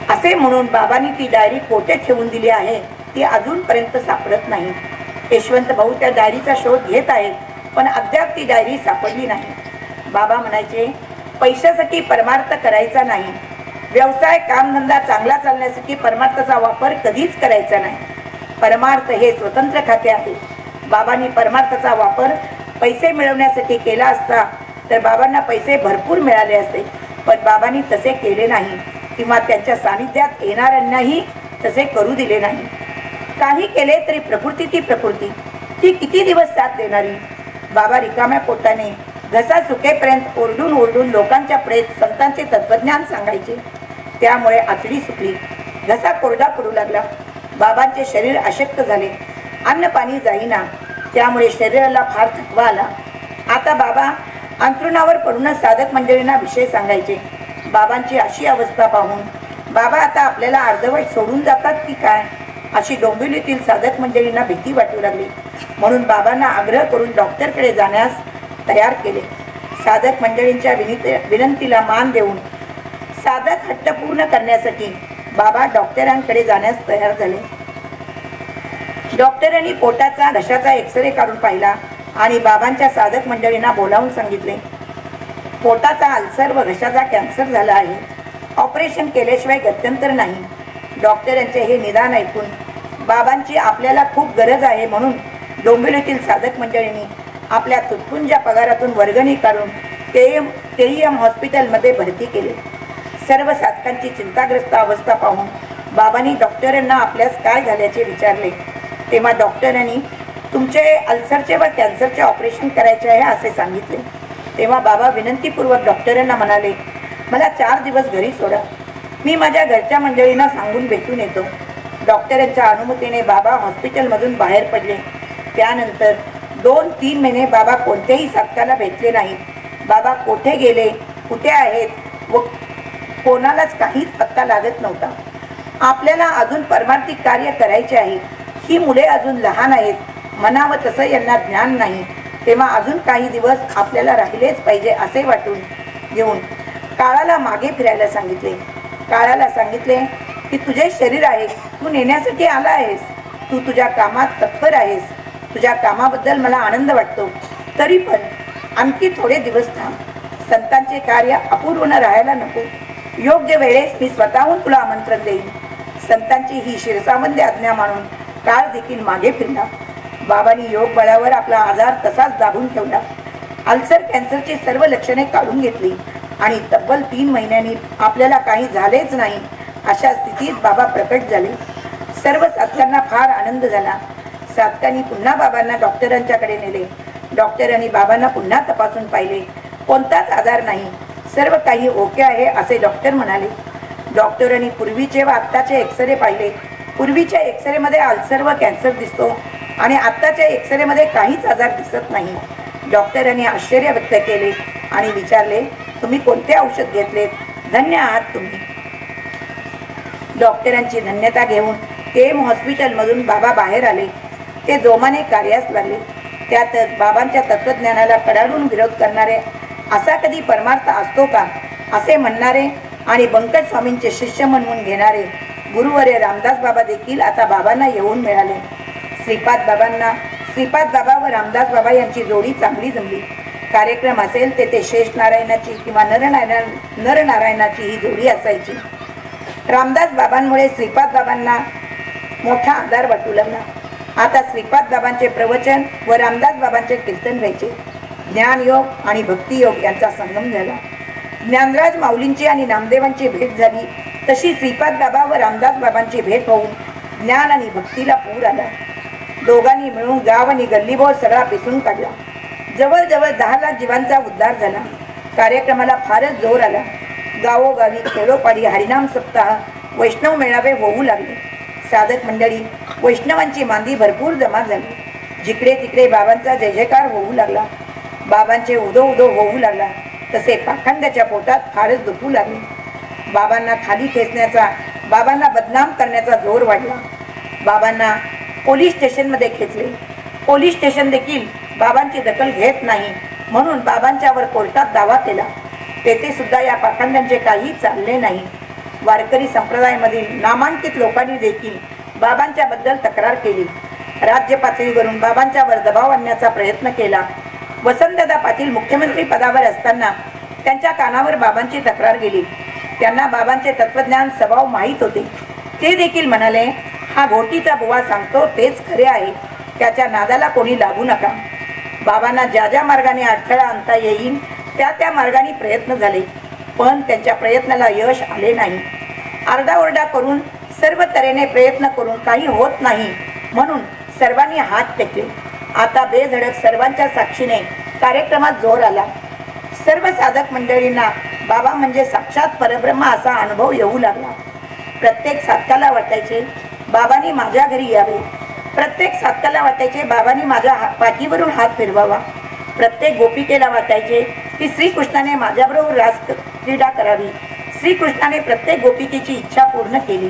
असे म्हणून बाबांनी ती डायरी कोठे ठेवून दिली आहे ती अजूनपर्यंत सापडत नाही. यशवंत भाऊ त्या डायरीचा शोध घेत आहेत, पण अद्याप ती डायरी सापडली नाही. बाबा म्हणायचे, पैशासाठी परमार्थ करायचा नाही. व्यवसाय, कामधंदा चांगला चालण्यासाठी परमार्थाचा वापर कधीच करायचा नाही. परमार्थ हे स्वतंत्र खाते आहे. बाबांनी परमार्थाचा वापर पैसे मिळवण्यासाठी केला असता तर बाबांना पैसे भरपूर मिळाले असते. पण बाबांनी तसे केले नाही किंवा त्यांच्या सानिध्यात येणाऱ्यांनाही तसे करू दिले नाही. काही केले तरी प्रकृती ती प्रकृती, ती किती दिवस साथ देणारी. बाबा रिकाम्या पोटाने घसा सुकेपर्यंत ओरडून ओरडून लोकांच्या प्रेत संतांचे तत्वज्ञान सांगायचे. त्यामुळे आतडी सुकली, घसा कोरडा पडू लागला. बाबांचे शरीर अशक्त झाले, अन्न पाणी जाईना. त्यामुळे शरीराला फार थकवा आला. आता बाबा अंथरुणावर पडूनच साधक मंडळींना विषय सांगायचे. बाबांची अशी अवस्था पाहून बाबा आता आपल्याला अर्धवट सोडून जातात की काय, अशी डोंबिवलीतील साधक मंडळींना भीती वाटू लागली. म्हणून बाबांना आग्रह करून डॉक्टरकडे जाण्यास तयार केले. साधक मंडळींच्या विनंतीला मान देऊन साधक हट्ट पूर्ण करण्यासाठी बाबा डॉक्टरांकडे जाण्यास तयार झाले. डॉक्टरांनी पोटाचा, घशाचा एक्सरे काढून पाहिला आणि बाबांच्या साधक मंडळींना बोलावून सांगितले, पोटाचा अल्सर व घशाचा कॅन्सर झाला आहे. ऑपरेशन केल्याशिवाय गत्यंतर नाही. डॉक्टरांचे हे निदान ऐकून बाबांची आपल्याला खूप गरज आहे म्हणून डोंबिवलीतील साधक मंडळींनी आपल्या तुटपुंज्या पगारातून वर्गणी काढून केईएम हॉस्पिटलमध्ये भरती केले. सर्व साधकांची चिंताग्रस्त अवस्था पाहून बाबांनी डॉक्टरांना आपल्यास काय झाल्याचे विचारले. तेव्हा डॉक्टरांनी तुमचे अल्सरचे व कॅन्सरचे ऑपरेशन करायचे आहे असे सांगितले. तेव्हा बाबा विनंतीपूर्वक डॉक्टरांना म्हणाले, मला 4 दिवस घरी सोडा, मी माझ्या घरच्या मंडळींना सांगून भेटून येतो. डॉक्टरांच्या अनुमतीने बाबा हॉस्पिटलमधून बाहेर पडले. त्यानंतर 2-3 महिने बाबा कोणत्याही साधकाला भेटले नाहीत. बाबा कोठे गेले, कुठे आहेत व कोणालाच काहीच पत्ता लागत नव्हता. आपल्याला अजून परमार्थिक कार्य करायचे आहे. ही मुले अजून लहान आहेत, म्हणावं तसं यांना ज्ञान नाही. तेव्हा अजून काही दिवस आपल्याला राहिलेच पाहिजे असे वाटून घेऊन काळाला मागे फिरायला सांगितले. काळाला सांगितले की तुझे शरीर आहे, तू नेण्यासाठी आला आहेस, तू तुझ्या कामात तत्पर आहेस, तुझ्या कामाबद्दल मला आनंद वाटतो, तरी पण आणखी थोडे दिवस थांब. संतांचे कार्य अपूर्ण राहायला नको. योग्य वेळेस मी स्वतःहून तुला आमंत्रण देईन. संतांची ही शिरसावंदी आज्ञा मानून काळ देखील मागे फिरला. बाबांनी योग बळावर आपला आजार तसाच दाबून ठेवला. अल्सर कॅन्सरची सर्व लक्षणे काढून घेतली आणि तब्बल 3 महिन्यांनी आपल्याला काही झालेच नाही अशा स्थितीत बाबा प्रकट झाले. सर्व साधकांना फार आनंद झाला. साधकांनी पुन्हा बाबांना डॉक्टरांच्याकडे नेले. डॉक्टरांनी बाबांना पुन्हा तपासून पाहिले. कोणताच आजार नाही, सर्व काही ओके आहे असे डॉक्टर म्हणाले. डॉक्टरांनी पूर्वीचे व आत्ताचे एक्सरे पाहिले. पूर्वीच्या एक्सरेमध्ये अल्सर व कॅन्सर दिसतो आणि आत्ताच्या एक्सरेमध्ये काहीच आजार दिसत नाही. डॉक्टरांनी आश्चर्य व्यक्त केले आणि विचारले, तुम्ही कोणते औषध घेतलेत? धन्य आहात तुम्ही. डॉक्टरांची धन्यता घेऊन केम हॉस्पिटलमधून बाबा बाहेर आले. ते जोमाने कार्यास लागले. त्यातच बाबांच्या तत्वज्ञानाला कडाडून विरोध करणारे, असा कधी परमार्थ असतो का असे म्हणणारे आणि बंकट स्वामींचे शिष्य म्हणून घेणारे गुरुवर्य रामदास बाबा देखील आता बाबांना येऊन मिळाले. श्रीपाद बाबा व रामदास बाबा यांची जोडी चांगली जमली. कार्यक्रम असेल ते शेष नारायणाची किंवा नरनारायणाची ही जोडी असायची. रामदास बाबांमुळे श्रीपाद बाबांना मोठा आधार वाटू लागला. आता श्रीपाद बाबांचे प्रवचन व रामदास बाबांचे कीर्तन व्हायचे. ज्ञानयोग आणि भक्तियोग यांचा संगम झाला. ज्ञानराज माऊलींची आणि नामदेवांची भेट झाली तशी श्रीपाद बाबा व रामदास बाबांची भेट होऊन ज्ञान आणि भक्तीला पूर आला. दोघांनी मिळून गाव आणि गल्लीबोळ सगळा पिसून काढला. जवळजवळ 10 लाख जीवांचा उद्धार झाला. कार्यक्रमाला फारच जोर आला. गावोगावी खेळोपाडी हरिनाम सप्ताह, वैष्णव मेळावे होऊ लागले. साधक मंडळी, वैष्णवांची मांदी भरपूर जमा झाली. जिकडे तिकडे बाबांचा जय जयकार होऊ लागला. बाबांचे उदो उदो होऊ लागला. तसे पाखंड्याच्या पोटात फारच दुखू लागले. बाबांना खाली खेचण्याचा, बाबांना बदनाम करण्याचा जोर वाढला. बाबांना पोलीस स्टेशनमध्ये खेचले. पोलीस स्टेशन देखील बाबांची दखल घेत नाही म्हणून बाबांच्यावर कोर्टात दावा केला. तेथे सुद्धा या पाखंड्यांचे काही चालले नाही. वारकरी संप्रदायामधील नामांकित लोकांनी देखील बाबांच्या बद्दल तक्रार केली. राज्य पातळीवरून बाबांच्यावर दबाव आणण्याचा प्रयत्न केला. वसंतदादा पाटील मुख्यमंत्री पदावर असताना त्यांच्या कानावर बाबांची तक्रार गेली. त्यांना बाबांचे तत्वज्ञान स्वभाव माहीत होते. ते देखील म्हणाले, हा घोटीचा बुवा सांगतो तेच खरे आहे, त्याच्या नादाला कोणी लागू नका. बाबांना ज्या ज्या मार्गाने अडथळा आणता येईल त्या मार्गाने प्रयत्न झाले, पण त्यांच्या प्रयत्नाला यश आले नाही. आरडाओरडा करून, सर्व तऱ्हेने प्रयत्न करून काही होत नाही म्हणून सर्वांनी हात टेकले. आता बेधडक सर्वांच्या साक्षीने कार्यक्रमात जोर आला. सर्व साधक मंडळींना बाबा म्हणजे साक्षात परब्रह्म असा अनुभव येऊ लागला. प्रत्येक साधकाला वाटायचे बाबांनी माझ्या घरी यावे. प्रत्येक साधकाला वाटायचे बाबांनी माझ्या पाठीवरून हात फिरवावा. प्रत्येक गोपिकेला वाटायचे की श्रीकृष्णाने माझ्याबरोबर रास क्रीडा करावी. श्रीकृष्णाने प्रत्येक गोपिकेची इच्छा पूर्ण केली.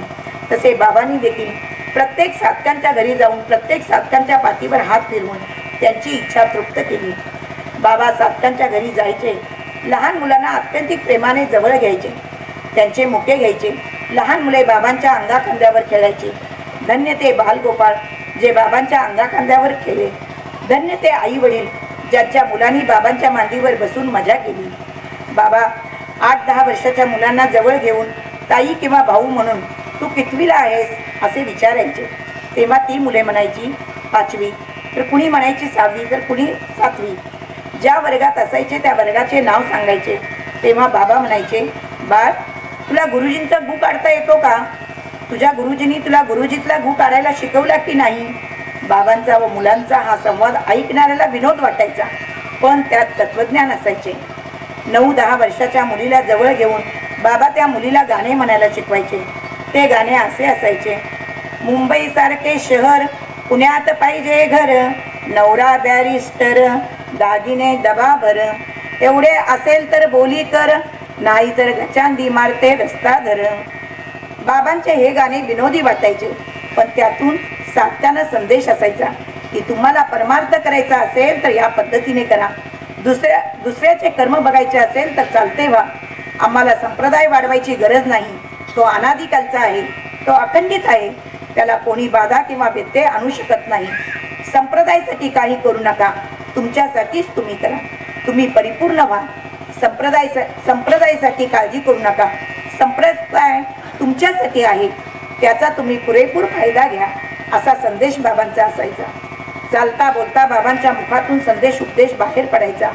तसे बाबांनी देखील प्रत्येक साधकांच्या घरी जाऊन प्रत्येक साधकांच्या पाठीवर हात फिरवून त्यांची इच्छा तृप्त केली. बाबा साधकांच्या घरी जायचे. लहान मुलांना अत्यंतिक प्रेमाने जवळ घ्यायचे. त्यांचे मुके घ्यायचे. लहान मुले बाबांच्या अंगाखांद्यावर खेळायचे. धन्य ते बालगोपाळ जे बाबांच्या अंगाखांद्यावर खेळले. धन्य ते आई वडील ज्यांच्या मुलांनी बाबांच्या मांडीवर बसून मजा केली. बाबा 8-10 वर्षाच्या मुलांना जवळ घेऊन ताई किंवा भाऊ म्हणून तू कितवीला आहेस असे विचारायचे. तेव्हा ती मुले म्हणायची 5वी, तर कुणी म्हणायची 6वी, तर कुणी 7वी. ज्या वर्गात असायचे त्या वर्गाचे नाव सांगायचे. तेव्हा बाबा म्हणायचे, बाळ तुला गुरुजींचा गू काढता येतो का? तुझ्या गुरुजींनी तुला गुरुजीतला गू काढायला शिकवला की नाही? बाबांचा व मुलांचा हा संवाद ऐकणाऱ्याला विनोद वाटायचा, पण त्यात तत्वज्ञान असायचे. 9-10 वर्षाच्या मुलीला जवळ घेऊन बाबा त्या मुलीला गाणे म्हणायला शिकवायचे. ते गाणे असे असायचे, मुंबई सारखे शहर, पुण्यात पाहिजे घर, नवरा बॅरिस्टर, दागिने डबाभर, एवढे असेल तर बोली कर, नाही तर गचांदी मारते रस्ता धर. बाबांचे हे गाणे विनोदी वाटायचे, पण त्यातून साधकांना संदेश असायचा की तुम्हाला परमार्थ करायचा असेल तर या पद्धतीने करा. दुसऱ्याचे कर्म बघायचे असेल तर चालते व्हा. आम्हाला संप्रदाय वाढवायची गरज नाही. तो अनादिकालचा आहे, तो अखंडित आहे. त्याला कोणी बाधा किंवा व्यत्यय आणू शकत नाही. संप्रदायासाठी काही करू नका, तुमच्यासाठीच तुम्ही करा. तुम्ही परिपूर्ण व्हा. संप्रदायासाठी काळजी करू नका. संप्रदाय तुमच्यासाठी आहे, त्याचा तुम्ही पुरेपूर फायदा घ्या, असा संदेश बाबांचा असायचा. चालता बोलता बाबांच्या मुखातून संदेश उपदेश बाहेर पडायचा.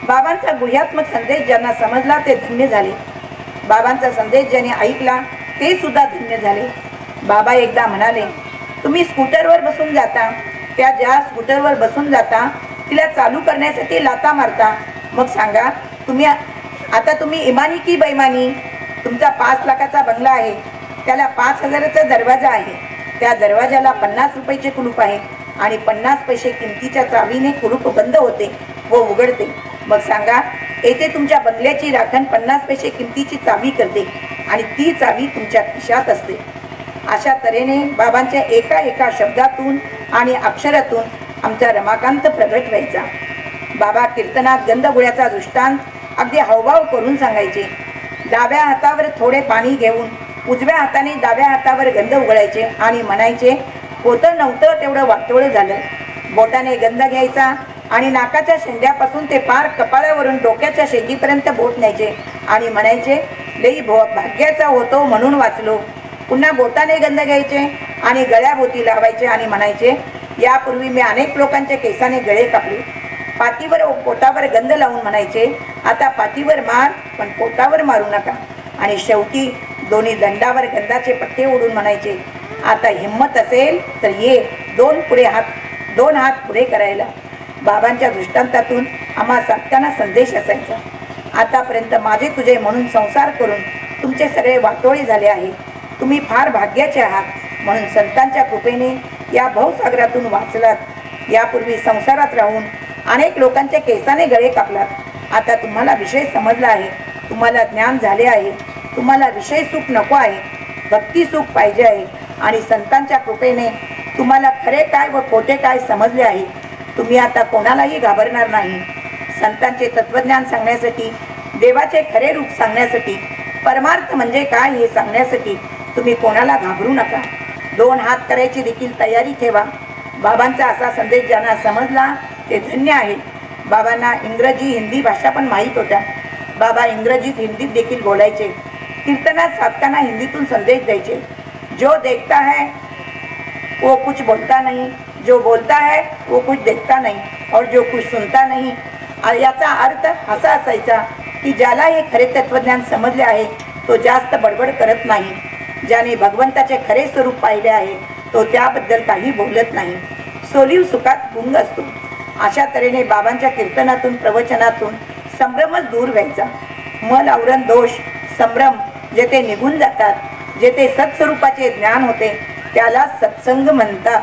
बाबांचा गुह्यात्मक संदेश ज्यांना समजला ते धन्य झाले. बाबांचा संदेश ज्याने ऐकला ते सुद्धा धन्य झाले. बाबा एकदा म्हणाले, तुम्ही स्कूटरवर बसून जाता, त्या ज्या स्कूटरवर बसून जाता तिला चालू करण्यासाठी लाता मारता. मग सांगा तुम्ही इमानी की बैमानी? तुमचा 5 लाखाचा बंगला आहे, त्याला 5,000चा दरवाजा आहे. त्या दरवाजाला 50 रुपयाचे कुलूप आहे आणि 50 पैसे किमतीच्या चावीने कुलूप बंद होते व उघडते. मग सांगा येथे तुमच्या बंगल्याची राखण 50 पैसे किमतीची चावी करते आणि ती चावी तुमच्या खिशात असते. अशा तऱ्हेने बाबांच्या एका शब्दातून आणि अक्षरातून आमचा रमाकांत प्रगट व्हायचा. बाबा कीर्तनात गंधगोळ्याचा दृष्टांत अगदी हावभाव करून सांगायचे. डाव्या हातावर थोडे पाणी घेऊन उजव्या हाताने डाव्या हातावर गंध उघडायचे आणि म्हणायचे, होतं नव्हतं तेवढं वाटोळं झालं. बोटाने गंध घ्यायचा आणि नाकाच्या शेंड्यापासून ते पार कपाळावरून डोक्याच्या शेंडीपर्यंत बोट न्यायचे आणि म्हणायचे, लई भाग्याचा होतो म्हणून वाचलो. पुन्हा बोटाने गंध घ्यायचे आणि गळ्याभोवती लावायचे आणि म्हणायचे, यापूर्वी मी अनेक लोकांच्या केसाने गळे कापले. पाठीवर व पोटावर गंध लावून म्हणायचे, आता पाठीवर मार पण पोटावर मारू नका. आणि शेवटी दोन्ही दंडावर गंधाचे पट्टे ओढून म्हणायचे, आता हिम्मत असेल तर ये दोन हात पुढे करायला. बाबांच्या दृष्टांतातून आम्हा सात्यांना संदेश असायचा. आतापर्यंत माझे तुझे म्हणून संसार करून तुमचे सगळे वाटोळे झाले आहे. तुम्ही फार भाग्याचे आहात म्हणून संतांच्या कृपेने या भवसागरातून वाचलात. यापूर्वी संसारात राहून अनेक लोकांच्या केसाने गळे कापलात. आता तुम्हाला विषय समजला आहे, तुम्हाला ज्ञान झाले आहे, तुम्हाला विषय सुख नको आहे, भक्ती सुख पाहिजे आहे आणि संतांच्या कृपेने तुम्हाला खरे काय व खोटे काय समजले आहे. तुम्ही आता कोणालाही घाबरणार नाही. संतांचे तत्वज्ञान सांगण्यासाठी, देवाचे खरे रूप सांगण्यासाठी, परमार्थ म्हणजे काय हे सांगण्यासाठी तुम्ही कोणाला घाबरू नका. 2 हात करायची देखील तयारी ठेवा. बाबांचा असा संदेश ज्यांना समजला ते धन्य आहे. बाबांना इंग्रजी हिंदी भाषा पण माहीत होत्या. बाबा इंग्रजीत हिंदीत देखील बोलायचे. कीर्तनात साधकांना हिंदीतून संदेश द्यायचे. जो देखता है वो कुछ बोलता नहीं, जो बोलता है वो कुछ देखता नहीं और जो कुछ सुनता नहीं. याचा अर्थ असा असायचा की ज्याला हे खरे तत्वज्ञान समजले आहे तो जास्त बडबड करत नाही. ज्याने भगवंताचे खरे स्वरूप पाहिले आहे तो त्याबद्दल काही बोलत नाही. सोलीव सुखात गुंग असतो. अशा तऱ्हेने बाबांच्या कीर्तनातून प्रवचनातून संभ्रमच दूर व्हायचा. मल आवरण दोष संभ्रम जेथे निघून जातात, जेथे सत्स्वरूपाचे ज्ञान होते त्याला सत्संग म्हणतात.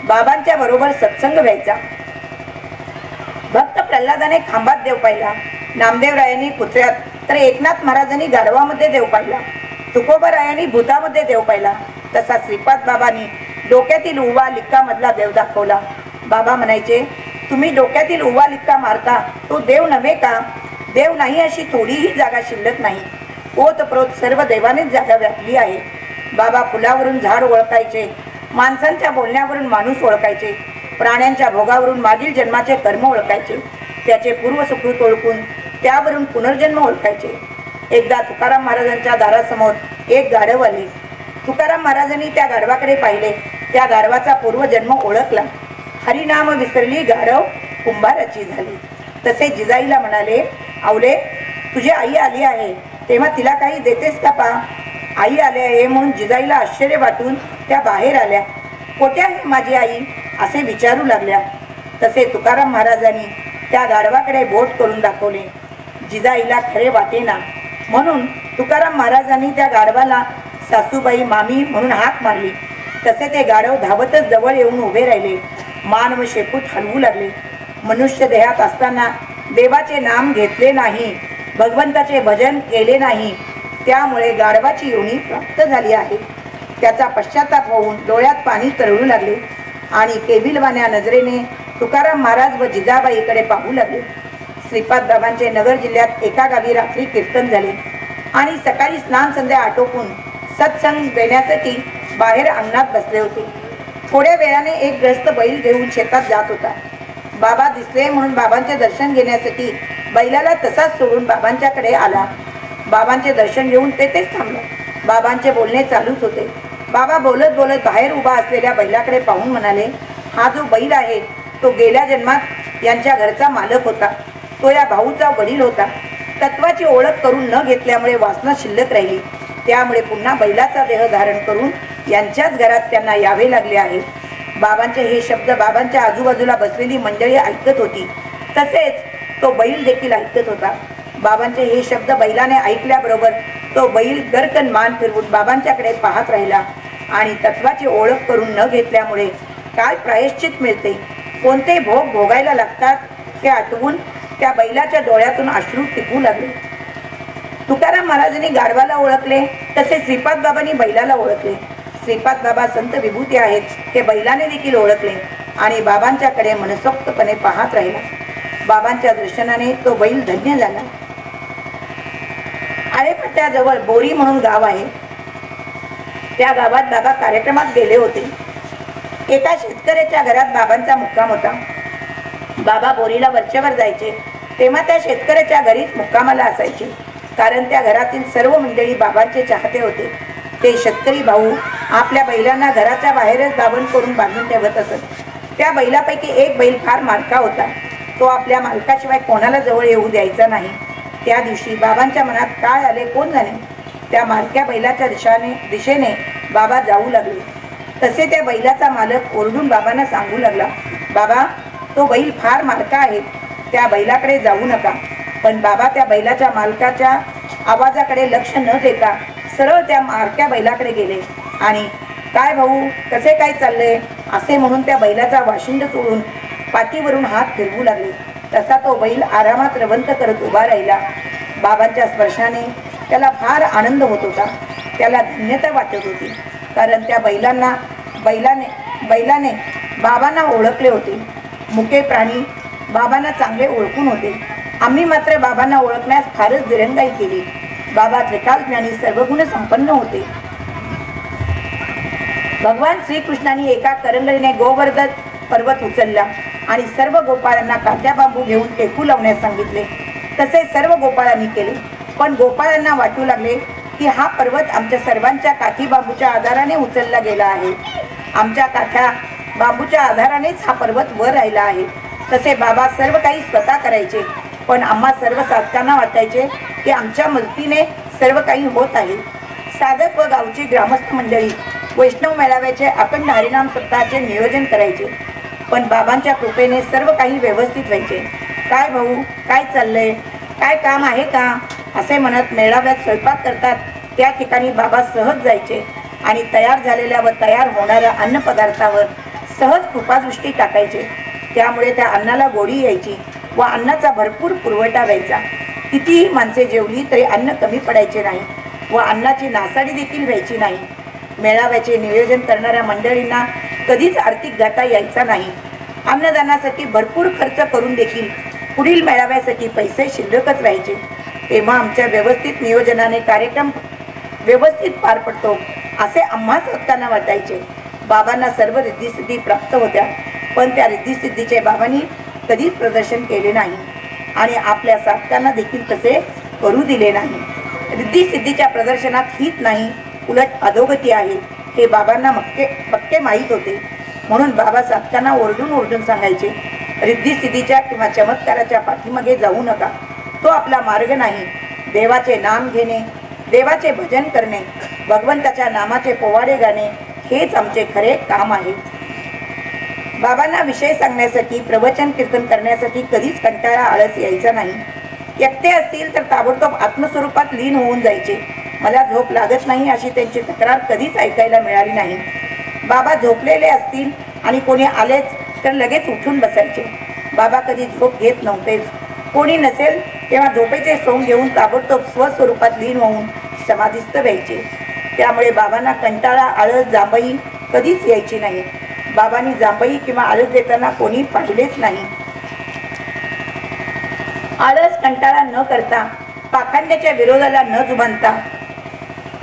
बाबांच्या बरोबर सत्संग व्हायचा. भक्त प्रल्हादाने खांबात देव पाहिला, नामदेवरायांनी कुत्र्यात, तर एकनाथ महाराजांनी गाढवामध्ये देव पाहिला, तुकोबारायांनी भूतामध्ये देव पाहिला. तसा श्रीपाद बाबांनी डोक्यातील उवा लिक्का मधला देव दाखवला. बाबा म्हणायचे, तुम्ही डोक्यातील उवा लिक्का मारता तो देव नव्हे का? देव नाही अशी थोडीही जागा शिल्लक नाही. ओतप्रोत सर्व देवानेच जागा व्यापली आहे. बाबा फुलावरून झाड ओळखायचे, माणसांच्या बोलण्यावरून माणूस ओळखायचे, प्राण्यांच्या भोगावरून मागील जन्माचे कर्म ओळखायचे, त्याचे पूर्वसुकृत ओळखून त्यावरून पुनर्जन्म ओळखायचे. एकदा तुकाराम महाराजांच्या दारासमोर एक गाढव आले. तुकाराम महाराजांनी त्या गाढवाकडे पाहिले. त्या गाढवाचा पूर्वजन्म ओळखला. हरिनाम विसरली गाढव कुंभाराची झाली. तसे जिजाईला म्हणाले, आवले तुझी आई आली आहे तेव्हा तिला काही देतेस का पा? आई आली आहे म्हणून जिजाईला आश्चर्य वाटून त्या बाहेर आल्या. कोठे आहे माझी आई असे विचारू लागल्या. तसे तुकाराम महाराजांनी त्या गाढवाकडे बोट करून दाखवले. जिजाईला खरे वाटेना म्हणून तुकाराम महाराजांनी त्या गाढवाला सासूबाई मामी म्हणून हाक मारली. तसे ते गाढव धावतच जवळ येऊन उभे राहिले. मान व शेपूट हलवू लागले. मनुष्य देहात असताना देवाचे नाम घेतले नाही, भगवंताचे भजन केले नाही, त्यामुळे गाढवाची योनी प्राप्त झाली आहे. त्याचा पश्चाताप होऊन डोळ्यात पाणी तरळू लागले आणि केविलवाण्या नजरेने तुकाराम महाराज व जिजाबाईकडे पाहू लागले. श्रीपाद बाबांचे नगर जिल्ह्यात एका गावी रात्री कीर्तन झाले आणि सकाळी स्नान संध्या आटोपून सत्संग देण्यासाठी बाहेर अंगणात बसले होते. थोड्या वेळाने एक ग्रस्त बैल घेऊन शेतात जात होता. बाबा दिसले म्हणून बाबांचे दर्शन घेण्यासाठी बैलाला तसाच सोडून बाबांच्याकडे आला. बाबांचे दर्शन घेऊन तेथेच थांबला. बाबांचे बोलणे चालूच होते. बाबा बोलत बोलत बाहेर उभा असलेल्या बैलाकडे पाहून म्हणाले, हा जो बैल आहे तो गेल्या जन्मात यांच्या घरचा मालक होता. तो या भाऊचा वडील होता. तत्वाची ओळख करून न घेतल्यामुळे वासना शिल्लक राहिली. त्यामुळे पुन्हा बैलाचा देह धारण करून यांच्याच घरात त्यांना यावे लागले आहे. बाबांचे हे शब्द बाबांच्या आजूबाजूला बसलेली मंडळी ऐकत होती. तसेच तो बैल देखील ऐकत होता. बाबांचे हे शब्द बैलाने ऐकल्याबरोबर तो बैल गरकन मान फिरवून बाबांच्याकडे पाहत राहिला आणि तत्वाची ओळख करून न घेतल्यामुळे काय प्रायश्चित मिळते, कोणते भोग भोगायला लागतात हे आठवून त्या बैलाच्या डोळ्यातून अश्रू टिकू लागले. तुकाराम महाराजांनी गाढवाला ओळखले, तसे श्रीपाद बाबांनी बैलाला ओळखले. श्रीपाद बाबा संत विभूती आहेत हे बैलाने देखील ओळखले आणि बाबांच्याकडे मनसोक्तपणे पाहत राहिला. बाबांच्या दर्शनाने तो बैल धन्य झाला. आळेपट्ट्याजवळ बोरी म्हणून गाव आहे. त्या गावात बाबा कार्यक्रमात गेले होते. एका शेतकऱ्याच्या घरात बाबांचा मुक्काम होता. बाबा बोरीला वरच्यावर जायचे तेव्हा त्या शेतकऱ्याच्या घरीच मुक्कामाला असायचे, कारण त्या घरातील सर्व मंडळी बाबांचे चाहते होते. ते शेतकरी भाऊ आपल्या बैलांना घराच्या बाहेरच दावण करून बांधून ठेवत असत. त्या बैलापैकी एक बैल फार मालका होता. तो आपल्या मालकाशिवाय कोणाला जवळ येऊ द्यायचा नाही. त्या दिवशी बाबांच्या मनात काय आले कोण जाणे. त्या मालक्या बैलाच्या दिशेने बाबा जाऊ लागले. तसे त्या बैलाचा मालक ओरडून बाबांना सांगू लागला, बाबा तो बैल फार मारका आहे, त्या बैलाकडे जाऊ नका. पण बाबा त्या बैलाच्या मालकाच्या आवाजाकडे लक्ष न देता सरळ त्या मारक्या बैलाकडे गेले आणि काय भाऊ कसे काय चालले असे म्हणून त्या बैलाचा वाशिंड सोडून पाठीवरून हात फिरवू लागले. तसा तो बैल आरामात रवंत करत उभा राहिला. बाबांच्या स्पर्शाने त्याला फार आनंद होत होता. त्याला धन्यता वाटत होती, कारण त्या बैलाने बाबांना ओळखले होते. मुके प्राणी बाबांना चांगले ओळखून होते. आम्ही मात्र बाबांना ओळखण्यास फारच दिरंगाई केली. बाबा त्रिकाल ज्ञानी सर्वगुण संपन्न होते. भगवान श्रीकृष्णांनी एका करंगळीने गोवर्धन पर्वत उचलला आणि सर्व गोपाळांना काट्या बांबू घेऊन टेकू लावण्यास सांगितले. तसे सर्व गोपाळांनी केले. पण गोपाळांना वाटू लागले की हा पर्वत आमच्या सर्वांच्या काठी बांबूच्या आधाराने उचलला गेला आहे. आमच्या काठ्या बांबूच्या आधारानेच हा पर्वत वर राहिला आहे. तसे बाबा सर्व काही स्वतः करायचे, पण आम्हा सर्व साधकांना वाटायचे की आमच्या मदतीने सर्व काही होत आहे. साधक व गावची ग्रामस्थ मंडळी वैष्णव मेळाव्याचे अखंड हरिनाम सप्ताहाचे नियोजन करायचे. पण बाबांच्या कृपेने सर्व काही व्यवस्थित व्हायचे. काय भाऊ काय चाललंय, काय काम आहे का असे म्हणत मेळाव्यात स्वयंपाक करतात त्या ठिकाणी बाबा सहज जायचे आणि तयार झालेल्या व तयार होणाऱ्या अन्नपदार्थावर सहज कृपादृष्टी टाकायचे. त्यामुळे त्या अन्नाला गोडी यायची व अन्नाचा भरपूर पुरवठा व्हायचा. कितीही माणसे जेवली तरी अन्न कमी पडायचे नाही व अन्नाची नासाडी देखील व्हायची नाही. मेळाव्याचे नियोजन करणाऱ्या मंडळींना कधीच आर्थिक घाटा यायचा नाही. अन्नदानासाठी भरपूर खर्च करून देखील पुढील मेळाव्यासाठी पैसे शिल्लकच राहायचे. तेव्हा आमच्या व्यवस्थित नियोजनाने कार्यक्रम व्यवस्थित पार पडतो असे आम्हा साधकांना वाटायचे. बाबांना सर्व रिद्धिसिद्धी प्राप्त होत्या, पण त्या रिद्धिसिद्धीचे बाबांनी कधीच प्रदर्शन केले नाही आणि आपल्या साधकांना देखील तसे करू दिले नाही. रिद्धिसिद्धीच्या प्रदर्शनात हित नाही, उलट अधोगती आहे हे बाबांना पक्के माहीत होते. म्हणून बाबा साधकांना ओरडून ओरडून सांगायचे, रिद्धिसिद्धीच्या किंवा चमत्काराच्या पाठीमागे जाऊ नका, तो आपला मार्ग नाही. देवाचे नाम घेणे, देवाचे भजन करणे, भगवंताच्या नामाचे पोवाडे गाणे हेच आमचे खरे काम आहे. बाबांना विषय सांगण्यासाठी प्रवचन कीर्तन करण्यासाठी कधीच कंटाळा आळस यायचा नाही. एकटे असतील तर ताबडतोब आत्मस्वरूपात लीन होऊन जायचे. मला झोप लागत नाही अशी त्यांची तक्रार कधीच ऐकायला मिळाली नाही. बाबा झोपलेले असतील आणि कोणी आलेच तर लगेच उठून बसायचे. बाबा कधी झोप घेत नव्हतेच. कोणी नसेल तेव्हा झोपेचे सोंग घेऊन ताबडतोब स्वस्वरूपात लीन होऊन समाधिस्थ व्हायचे. त्यामुळे बाबांना कंटाळा आळस जांभई कधीच यायची नाही. बाबांनी जांभई किंवा आळस देताना कोणी पाहिलेच नाही. आळस कंटाळा न करता, पाखंड्याच्या विरोधाला न जुमानता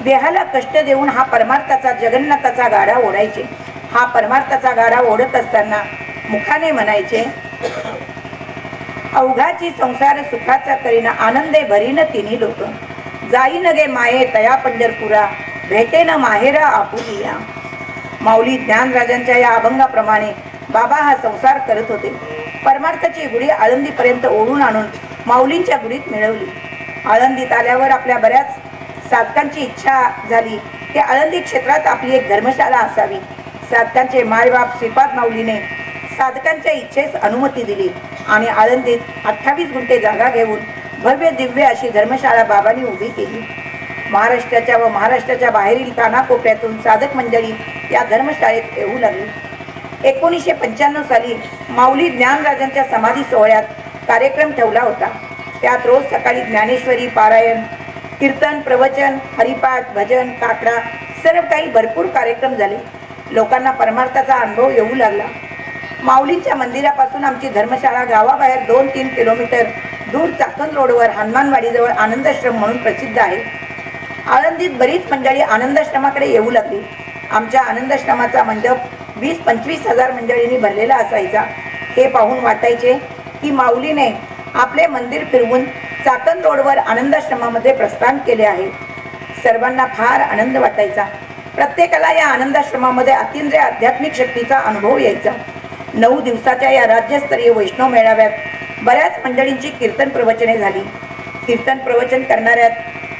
देहाला कष्ट देऊन हा परमार्थाचा जगन्नाथाचा गाडा ओढायचे. हा परमार्थाचा गाडा ओढत असताना मुखाने म्हणायचे, अवघाची संसार सुखाचा करीना, आनंदे भरीन तिन्ही लोक, जाईन गे माये तया पंढरपुरा, भेटेन माहेरा आपुलिया. माऊली ज्ञानराजांच्या या अभंगाप्रमाणे बाबा हा संसार करत होते. परमार्थाची गुढी आळंदीपर्यंत ओढून आणून माऊलींच्या गुढीत मिळवली. आळंदीत आल्यावर आपल्या बऱ्याच साधकांची इच्छा झाली की आळंदी क्षेत्रात आपली एक धर्मशाळा असावी. साधकांचे मायबाप श्रीपाद माऊलीने साधकांच्या इच्छेस अनुमती दिली आणि आळंदीत 28 गुंठे जागा घेऊन भव्य दिव्य अशी धर्मशाळा बाबांनी उभी केली. महाराष्ट्राच्या व महाराष्ट्राच्या बाहेरील कानाकोपऱ्यातून साधक मंडळी या धर्मशाळेत येऊ लागली. 1995 साली माऊली ज्ञानराजांच्या समाधी सोहळ्यात कार्यक्रम ठेवला होता. त्यात रोज सकाळी ज्ञानेश्वरी पारायण, कीर्तन, प्रवचन, हरिपाठ, भजन, काकडा सर्व काही भरपूर कार्यक्रम झाले. लोकांना परमार्थाचा अनुभव येऊ लागला. माऊलींच्या मंदिरापासून आमची धर्मशाळा गावाबाहेर 2-3 किलोमीटर दूर चाकण रोडवर हनुमानवाडीजवळ आनंदाश्रम म्हणून प्रसिद्ध आहे. आळंदीत बरीच मंडळी आनंदाश्रमाकडे येऊ लागली. आमच्या आनंदाश्रमाचा मंडप 20-25 हजार मंडळींनी भरलेला असायचा. हे पाहून वाटायचे की माऊलीने आपले मंदिर फिरवून चाकण रोडवर आनंदाश्रमामध्ये प्रस्थान केले आहे. सर्वांना फार आनंद वाटायचा. प्रत्येकाला या आनंदाश्रमामध्ये अतिंद्रिय आध्यात्मिक शक्तीचा अनुभव यायचा. 9 दिवसाच्या या राज्यस्तरीय वैष्णव मेळाव्यात बऱ्याच मंडळींची कीर्तन प्रवचने झाली. कीर्तन प्रवचन करणाऱ्यात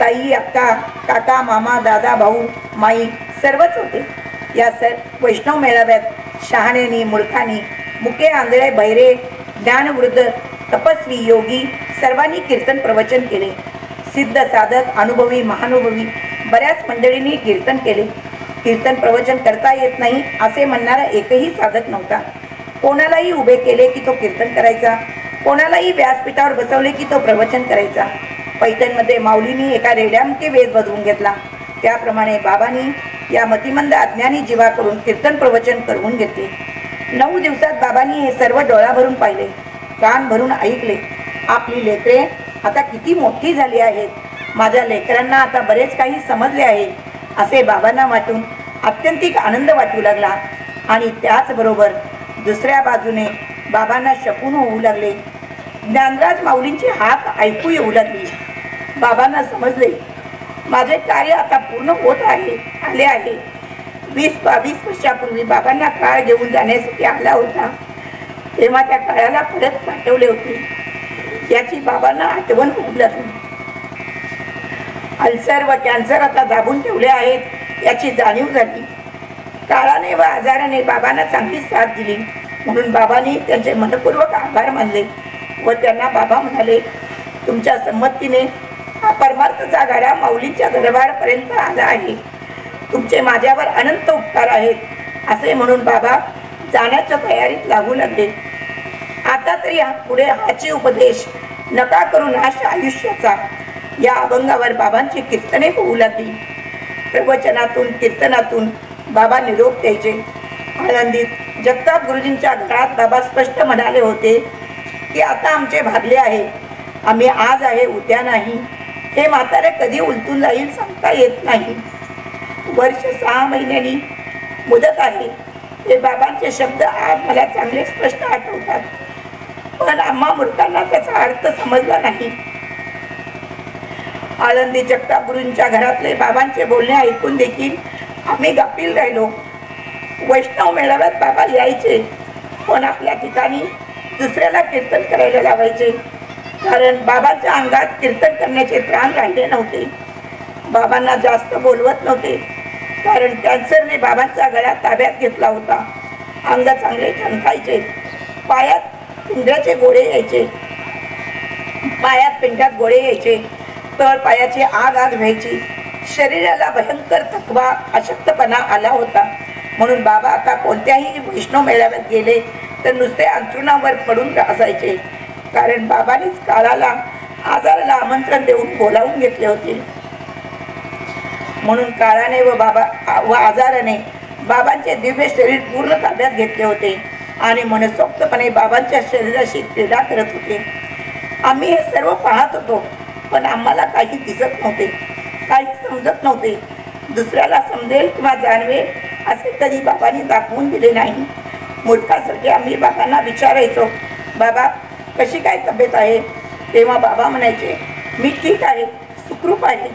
ताई, अक्का, काका, मामा, दादा, भाऊ, माई सर्वच होते. या वैष्णव मेळाव्यात शहाण्यानी, मूर्खांनी, मुके, आंधळे, बहिरे, ज्ञानवृद्ध, तपस्वी, योगी सर्वांनी कीर्तन प्रवचन केले. सिद्ध, साधक, अनुभवी, महानुभवी बऱ्याच मंडळींनी कीर्तन केले. कीर्तन प्रवचन करता येत नाही असे म्हणणारा एकही साधक नव्हता. कोणालाही उभे केले की तो कीर्तन करायचा, कोणालाही व्यासपीठावर बसवले की तो प्रवचन करायचा. पैठणमध्ये माऊलींनी एका रेड्यामुखे वेद बदवून घेतला, त्याप्रमाणे बाबांनी या मतिमंद अज्ञानी जीवाकडून कीर्तन प्रवचन करवून घेतले. 9 दिवसात बाबांनी हे सर्व डोळा भरून पाहिले, कान भरून ऐकले. आपली लेकरे आता किती मोठी झाली आहेत, माझ्या लेकरांना आता बरेच काही समजले आहे असे बाबांना वाटून अत्यंतिक आनंद वाटू लागला. आणि त्याचबरोबर दुसऱ्या बाजूने बाबांना शकून होऊ लागले. ज्ञानराज माऊलींची हाक ऐकू येऊ लागली. बाबांना समजले माझे कार्य आता पूर्ण होत आले आहे. 20-22 वर्षापूर्वी बाबांना काळ घेऊन जाण्यासाठी आला होता, तेव्हा त्या काळाला परत पाठवले होते याची बाबांना आठवण होऊ लागली. अल्सर व कॅन्सर आता दाबून ठेवले आहेत याची जाणीव झाली. काळाने व आजाराने बाबांना चांगली साथ दिली, म्हणून बाबांनी त्यांचे मनपूर्वक आभार मानले व त्यांना बाबा म्हणाले, तुमच्या संमतीने हा परमार्थचा गाडा माऊलींच्या दरबारपर्यंत आला आहे. तुमचे माझ्यावर अनंत उपकार आहेत असे म्हणून बाबा जाण्याच्या तयारीत लागू लागले. आता तरी पुढे हाचे उपदेश नका करू नाश आयुष्याचा या अभंगावर बाबांची कीर्तने होऊ लागली. प्रवचनातून, कीर्तनातून बाबा निरोप द्यायचे. आळंदीत जगताप गुरुजींच्या घरात बाबा स्पष्ट म्हणाले होते की आता आमचे भागले आहे, आम्ही आज आहे उद्या नाही. हे म्हातारे कधी उलटून जाईल सांगता येत नाही. वर्ष 6 महिन्यांनी मुदत आहे. हे बाबांचे शब्द आज मला चांगले स्पष्ट आठवतात, पण आम्हा मूर्खांना त्याचा अर्थ समजला नाही. आळंदी जगताप गुरुंच्या घरातले बाबांचे बोलणे ऐकून देखील आम्ही गाफील राहिलो. वैष्णव मेळाव्यात बाबा यायचे, पण आपल्या ठिकाणी दुसऱ्याला कीर्तन करायला लावायचे, कारण बाबांच्या अंगात कीर्तन करण्याचे त्राण राहिले नव्हते. बाबांना जास्त बोलवत नव्हते, कारण कॅन्सरने बाबांचा गळा ताब्यात घेतला होता. अंग चांगले ठणकायचे, पायात पिंढ्याचे गोळे यायचे, पिंढ्यात गोळे यायचे, तळ पायाची आग व्हायची. शरीराला भयंकर थकवा, अशक्तपणा आला होता. म्हणून बाबा आता कोणत्याही वैष्णव मेळाव्यात गेले तर नुसते अंथरुणावर पडून असायचे, कारण बाबांनीच काळाला, आजाराला आमंत्रण देऊन बोलावून घेतले होते. म्हणून काळाने व आजाराने बाबांचे दिव्य शरीर पूर्ण ताब्यात घेतले होते आणि मनसोक्तपणे बाबांच्या शरीराशी क्रीडा करत होते. आम्ही हे सर्व पाहत होतो, पण आम्हाला काही दिसत नव्हते, काही समजत नव्हते. दुसऱ्याला समजेल किंवा जाणवेल असे कधी बाबांनी दाखवून दिले नाही. मूर्खासारखे आम्ही बाबांना विचारायचो, बाबा कशी काय तब्येत आहे? तेव्हा बाबा म्हणायचे, मी ठीक आहे, सुखरूप आहे,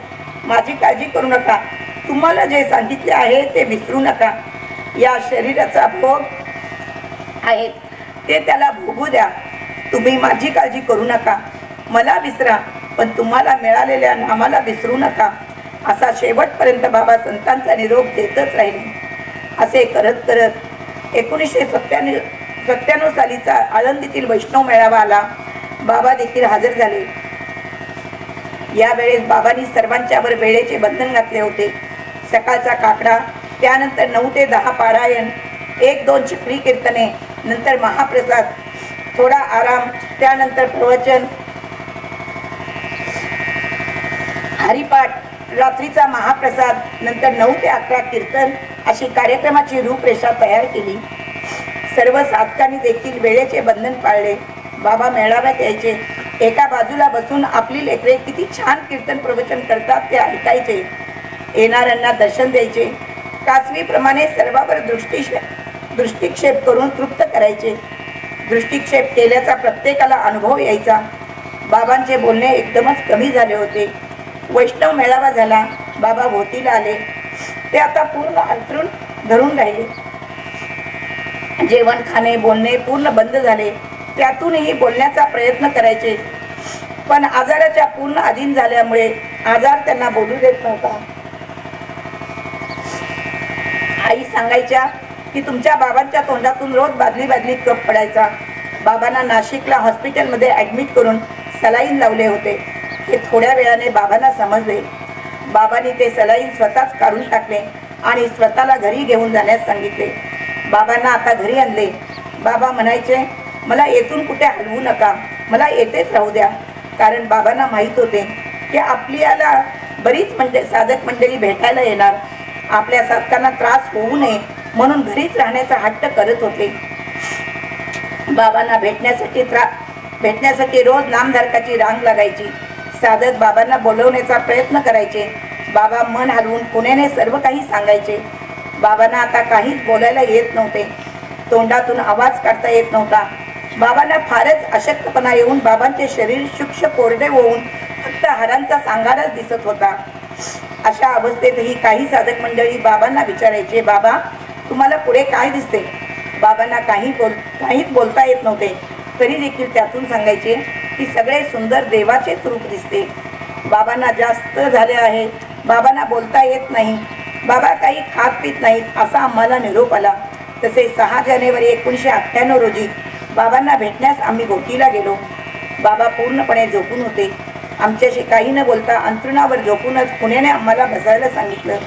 माझी काळजी करू नका, तुम्हाला जे सांगितले आहे ते विसरू नका. या शरीराचा भोग आहे ते त्याला भोगू द्या, तुम्ही माझी काळजी करू नका, मला विसरा, पण तुम्हाला मिळालेल्या नामाला विसरू नका. असा शेवटपर्यंत बाबा संतांचा निरोप देतच राहिले. असे करत करत 1997 सालीचा आळंदीतील वैष्णव मेळावा आला. बाबा देखील हजर झाले. यावेळेस बाबांनी सर्वांच्यावर वेळेचे बंधन घातले होते. सकाळचा काकडा, त्यानंतर 9 ते 10 पारायण, 1-2 चक्री कीर्तने, नंतर महाप्रसाद, थोडा आराम, त्यानंतर प्रवचन, हरिपाठ, रात्रीचा महाप्रसाद, नंतर 9 ते 11 कीर्तन अशी कार्यक्रमाची रूपरेषा तयार केली. सर्व साधकांनी देखील वेळेचे बंधन पाळले. बाबा मेळाव्यात यायचे. एका बाजूला बसून आपली लेकरे किती छान कीर्तन प्रवचन करतात ते ऐकायचे. येणाऱ्यांना दर्शन द्यायचे. कासवीप्रमाणे सर्वांवर दृष्टिक्षेप करून तृप्त करायचे. दृष्टिक्षेप केल्याचा प्रत्येकाला अनुभव यायचा. बाबांचे बोलणे एकदमच कमी झाले होते. वैष्णव मेळावा झाला. बाबा भोवतीला आले. ते आता पूर्ण अंतरून धरून राहिले. जेवण, खाणे, बोलणे पूर्ण बंद झाले. त्यातूनही बोलण्याचा प्रयत्न करायचे, पण आजाराच्या पूर्ण अधीन झाल्यामुळे आजार त्यांना बोलू देत नव्हता. आई सांगायच्या की तुमच्या बाबांच्या तोंडातून रोज बादली कप पडायचा. बाबांना नाशिकला हॉस्पिटलमध्ये ॲडमिट करून सलाईन लावले होते. हे थोड्या वेळाने बाबांना समजले. बाबांनी ते सलाईन स्वतःच काढून टाकले आणि स्वतःला घरी घेऊन जाण्यास सांगितले. बाबांना आता घरी आणले. बाबा म्हणायचे, मला येथून कुठे हलवू नका, मला येतेच राहू द्या. कारण बाबांना माहीत होते की आपल्याला बरीच साधक मंडळी भेटायला येणार. आपल्या साधकांना त्रास होऊ नये म्हणून घरीच राहण्याचा हट्ट करत होते. बाबांना भेटण्यासाठी रोज नामधारकाची रांग लागायची. साधक बाबांना बोलवण्याचा प्रयत्न करायचे. बाबा मन हलवून पुण्याने सर्व काही सांगायचे. बाबांना आता काहीच बोलायला येत नव्हते. तोंडातून आवाज काढता येत नव्हता. बाबांना फारच अशक्तपणा येऊन बाबांचे शरीर शुष्क कोरडे होऊन फक्त हाडांचा सांगाडाच दिसत होता. अशा अवस्थेतही काही साधक मंडळी बाबांना विचारायचे, बाबा तुम्हाला पुढे काय दिसते? बाबांना काहीच बोलता येत नव्हते. तरी देखील त्यातून सांगायचे की सगळे सुंदर देवाचेच रूप दिसते. बाबांना जास्त झाले आहे, बाबांना बोलता येत नाही, बाबा काही खात पीत नाहीत असा आम्हाला निरोप आला. तसे 6 जानेवारी 1998 रोजी बाबांना भेटण्यास आम्ही घोटीला गेलो. बाबा पूर्णपणे झोपून होते. आमच्याशी काही न बोलता अंथरुणावर झोपूनच पुण्याने आम्हाला बसायला सांगितलं.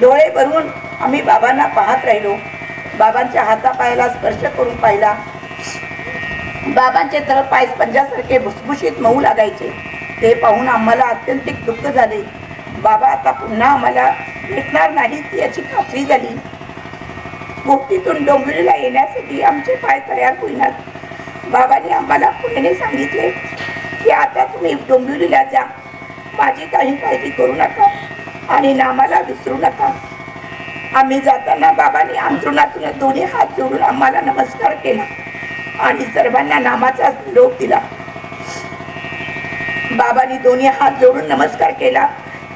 डोळे भरून आम्ही बाबांना पाहत राहिलो. बाबांच्या हातापायाला स्पर्श करून पाहिला. बाबांचे तळपाय स्पंजासारखे भुसभुशीत मऊ लागायचे. ते पाहून आम्हाला अत्यंतिक दुःख झाले. बाबा आता पुन्हा आम्हाला भेटणार नाहीत याची खात्री झाली. घोटीतून डोंबिवलीला येण्यासाठी आमचे पाय तयार होईनात. बाबांनी आम्हाला पुण्याने सांगितले की आता तुम्ही डोंबिवलीला जा, माझी काही काळजी करू नका आणि नामाला विसरू नका. आम्ही जाताना बाबांनी अंथरुणातून दोन्ही हात जोडून आम्हाला नमस्कार केला आणि सर्वांना नामाचा निरोप दिला. बाबांनी दोन्ही हात जोडून नमस्कार केला.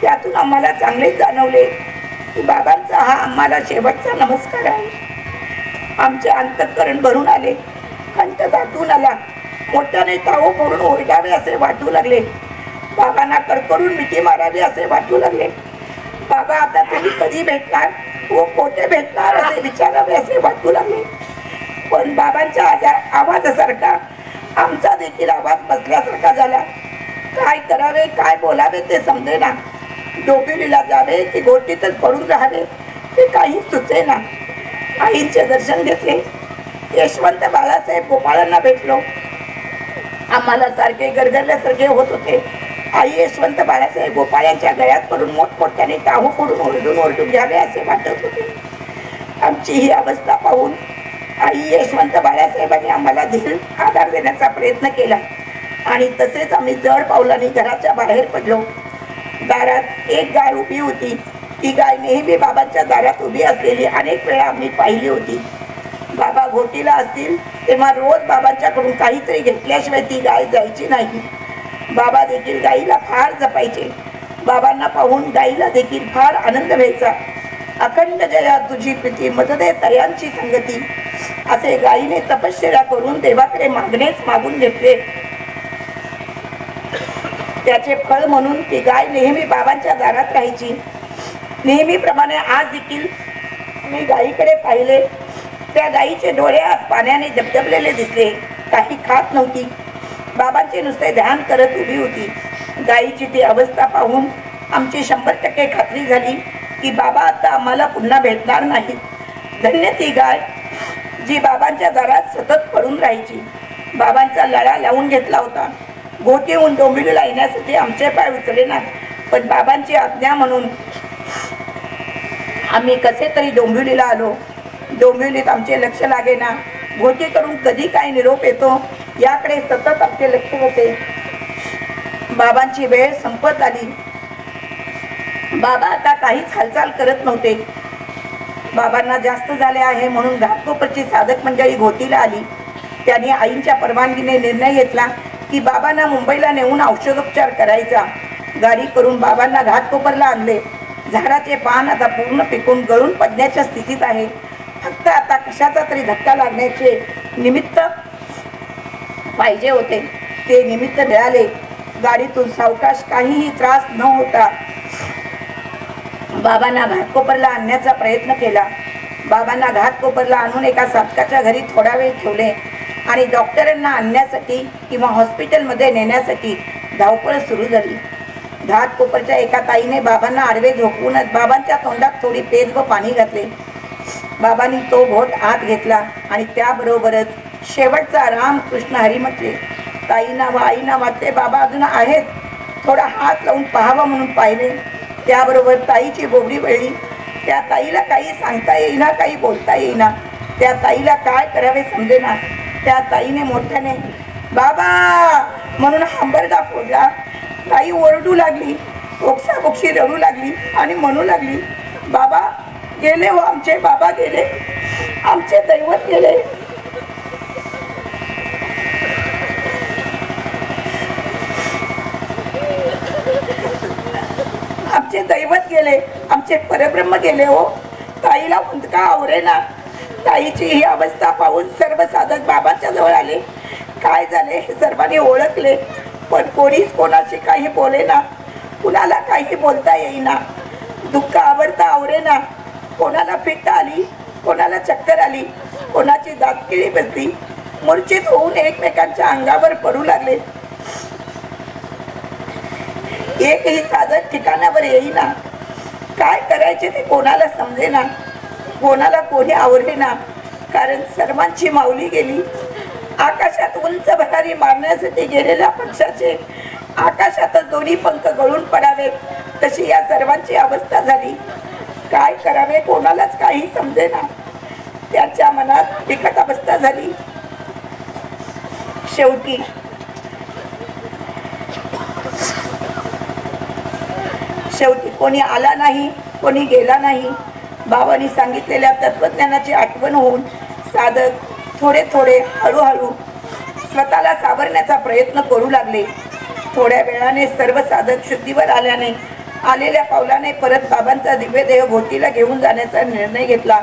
त्यातून आम्हाला चांगले जाणवले की बाबांचा हा आम्हाला शेवटचा नमस्कार आहे. आमचे अंतःकरण भरून आले. कंठ दाटून आला. मोठ्याने टाळू फोडून ओरडावे असे वाटू लागले. बाबांना कडकडून मिठी मारावी असे वाटू लागले. बाबा आता तुम्ही कधी भेटणार व कोठे भेटणार असे विचारावे असे वाटू लागले. पण बाबांच्या आवाजासारखा आमचा देखील आवाज बसल्यासारखा झाला. काय करावे काय बोलावे ते समजेना. डोंबिवलीला जावे की घोटीतच पडून राहावे ते काहीच सुचेना. आईंचे दर्शन घेतले. यशवंत बाळासाहेब गोपाळांना भेटलो. आम्हाला सारखे गरगरल्यासारखे होत होते. आई यशवंत बाळासाहेब गोपाळ यांच्या गळ्यात पडून मोठमोठ्याने टाहू फोडून ओरडून घ्यावे असे वाटत होते. आमची ही अवस्था पाहून आई यशवंत बाळासाहेबांनी आम्हाला धीर आधार देण्याचा प्रयत्न केला आणि तसेच आम्ही जड पावलांनी घराच्या बाहेर पडलो. दारात एक गाय उभी होती. ती गाय नेहमी बाबांच्या दारात उभी असलेली अनेक वेळा आम्ही पाहिली होती. बाबा घोटीला असतील तेव्हा रोज बाबांच्याकडून काहीतरी घेतल्याशिवाय ती गाय जायची नाही. बाबा देखील गाईला फार जपायचे. बाबांना पाहून गाईला देखील फार आनंद व्हायचा. अखंड जया तुझी प्रीती मजदे तयांची संगती असे गाईने तपश्चर्या करून देवाकडे मागणेच मागून घेतले. त्याचे फळ म्हणून ती गाय नेहमी बाबांच्या दारात राहायची. नेहमीप्रमाणे आज देखील मी गाईकडे पाहिले. त्या गाईचे डोळे आज पाण्याने दबदबलेले दिसले. काही खात नव्हती. बाबांचे नुसते ध्यान करत उभी होती. गाईची ती अवस्था पाहून आमची 100% खात्री झाली की बाबा आता आम्हाला पुन्हा भेटणार नाहीत. धन्य ती गाय जी बाबांच्या दारात सतत पडून राहायची. बाबांचा लळा लावून घेतला होता. घोटीहून डोंबिवलीला येण्यासाठी आमचे पाय उचले ना, पण बाबांची आज्ञा म्हणून आम्ही कसे तरी डोंबिवलीला आलो. डोंबिवलीत आमचे लक्ष लागेना. घोटीकडून कधी काय निरोप येतो याकडे सतत आमचे लक्ष होते. बाबांची वेळ संपत आली. बाबा आता काहीच हालचाल करत नव्हते. बाबांना जास्त झाले आहे म्हणून घाटकोपरची साधक मंडळी घोटीला आली. त्यांनी आईंच्या परवानगीने निर्णय घेतला की बाबांना मुंबईला नेऊन औषधोपचार करायचा. गाडी करून बाबांना घाटकोपरला आणले. झाडाचे पान आता पूर्ण पिकून गळून पडण्याच्या स्थितीत आहे. फक्त आता कशाचा तरी धक्का लागण्याचे निमित्त पाहिजे होते. ते निमित्त मिळाले. गाडीतून सावकाश काहीही त्रास न होता बाबांना घाटकोपरला आणण्याचा प्रयत्न केला. बाबांना घाटकोपरला आणून एका साधकाच्या घरी थोडा वेळ ठेवले आणि डॉक्टरांना आणण्यासाठी किंवा हॉस्पिटलमध्ये नेण्यासाठी धावपळ सुरू झाली. घाटकोपरच्या एका ताईने बाबांना आडवे झोपवूनच बाबांच्या तोंडात थोडी पेज व पाणी घातले. बाबांनी तो घोट आत घेतला आणि त्याबरोबरच शेवटचा राम कृष्ण हरी म्हटले. ताईना व आईना वाटले बाबा अजून आहेत, थोडा हात लावून पाहावा म्हणून पाहिले. त्याबरोबर ताईची बोबडी वळली. त्या ताईला काही सांगता येईना, काही बोलता येईना. त्या ताईला काय करावे समजेना. त्या ताईने मोठ्याने बाबा म्हणून हंबरडा फोडला. ताई ओरडू लागली, ओक्साबोक्षी रडू लागली आणि म्हणू लागली, बाबा गेले हो, आमचे बाबा गेले, आमचे दैवत गेले. आमचे दैवत गेले, आमचे परब्रह्म गेले हो. ताईला हुंदका आवरेना. ताईची ही अवस्था पाहून सर्व साधक बाबांच्या जवळ आले. काय झाले हे सर्वांनी ओळखले, पण कोणीच कोणाशी काही बोलेना, कुणाला काही बोलता येईना. दुःख आवडता आवरेना. कोणाला फिट आली, कोणाला चक्कर आली, कोणाची दातकिळी बसली. मूर्छित होऊन एकमेकांच्या अंगावर पडू लागले. एकही साधक ठिकाणावर येईना. काय करायचे ते कोणाला समजेना, कोणाला कोणी आवडेना. कारण सर्वांची माऊली गेली. आकाशात उंच भरारी मारण्यासाठी गेलेल्या पक्षाचे आकाशातच दोन्ही पंख गळून पडावेत तशी या सर्वांची अवस्था झाली. काय करावे कोणालाच काही समजेना. त्याच्या मनात बिकट अवस्था झाली. शेवटी कोणी आला नाही, कोणी गेला नाही. बाबांनी सांगितलेल्या तत्वज्ञानाची आठवण होऊन साधक थोडे थोडे हळूहळू स्वतःला सावरण्याचा प्रयत्न करू लागले. थोड्या वेळाने सर्व साधक शुद्धीवर आल्याने आलेल्या पावलाने परत बाबांचा दिव्य देह घोटीला घेऊन जाण्याचा निर्णय घेतला.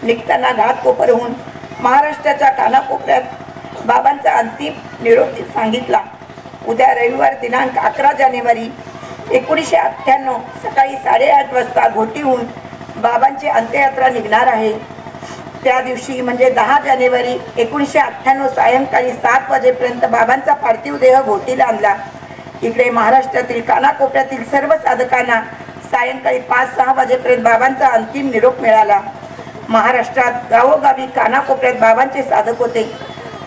निघताना घाटकोपरहून महाराष्ट्राच्या कानाकोपऱ्यात बाबांचा अंतिम निरोप सांगितला. उद्या रविवार दिनांक 11 जानेवारी 1998 सकाळी 8:30 वाजता घोटीहून बाबांची अंत्ययात्रा निघणार आहे. त्या दिवशी म्हणजे 10 जानेवारी 1998 सायंकाळी 7 वाजेपर्यंत बाबांचा पार्थिव देह घोटीला आणला. इकडे महाराष्ट्रातील कानाकोपऱ्यातील सर्व साधकांना सायंकाळी 5-6 वाजेपर्यंत बाबांचा अंतिम निरोप मिळाला. महाराष्ट्रात गावोगावी कानाकोपऱ्यात बाबांचे साधक होते.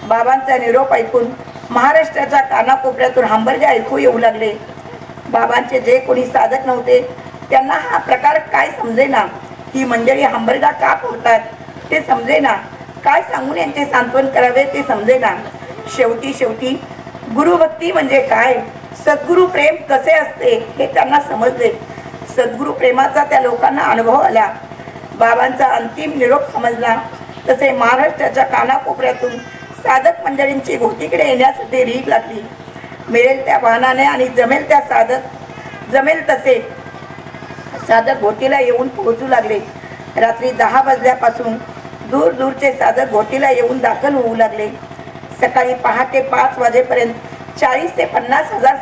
बाबांचा निरोप ऐकून महाराष्ट्राच्या कानाकोपऱ्यातून हंबरगे ऐकू येऊ लागले. बाबांचे जे कोणी साधक नव्हते त्यांना हा प्रकार काय समजेना. ही मंडळी हंबरगा का फोडतात ते समजेना. काय सांगून यांचे सांत्वन करावे ते समजेना. शेवटी गुरुभक्ती म्हणजे काय, सद्गुरु प्रेम कसे असते हे त्यांना समजले. सद्गुरु प्रेमाचा त्या लोकांना अनुभव आला. बाबांचा अंतिम निरोप समजला. तसे महाराष्ट्राच्या कानाकोपऱ्यातून साधक मंडळींची घोटीकडे येण्यासाठी रीघ लागली. मिळेल त्या वाहनाने आणि जमेल तसे साधक घोटीला येऊन पोहोचू लागले. रात्री 10 वाजल्यापासून दूरचे साधक घोटीला येऊन दाखल होऊ लागले. सकाळी पहाटे 5 वाजेपर्यंत 40 ते 50 हजार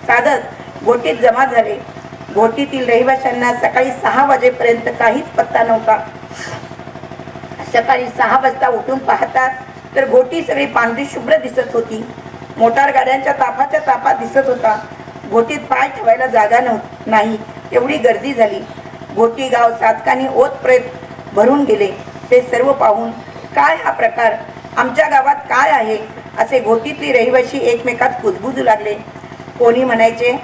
साधक घोटीत जमा झाले. घोटीतील रहिवाशांना सकाळी 6 वाजेपर्यंत काहीच पत्ता नव्हता. सकाळी 6 वाजता उठून पाहतात तर घोटी सगळी पांढरी शुभ्र दिसत होती. मोटार गाड्यांच्या ताफाच्या ताफा दिसत होता. घोटीत पाय ठेवायला जागा नाही एवढी गर्दी झाली. घोटी गाव साधकांनी ओतप्रेत भरून गेले. ते सर्व पाहून काय हा प्रकार, आमच्या गावात काय आहे असे घोटीतली रहिवाशी एकमेकात कुजबुजू लागले. कोणी म्हणायचे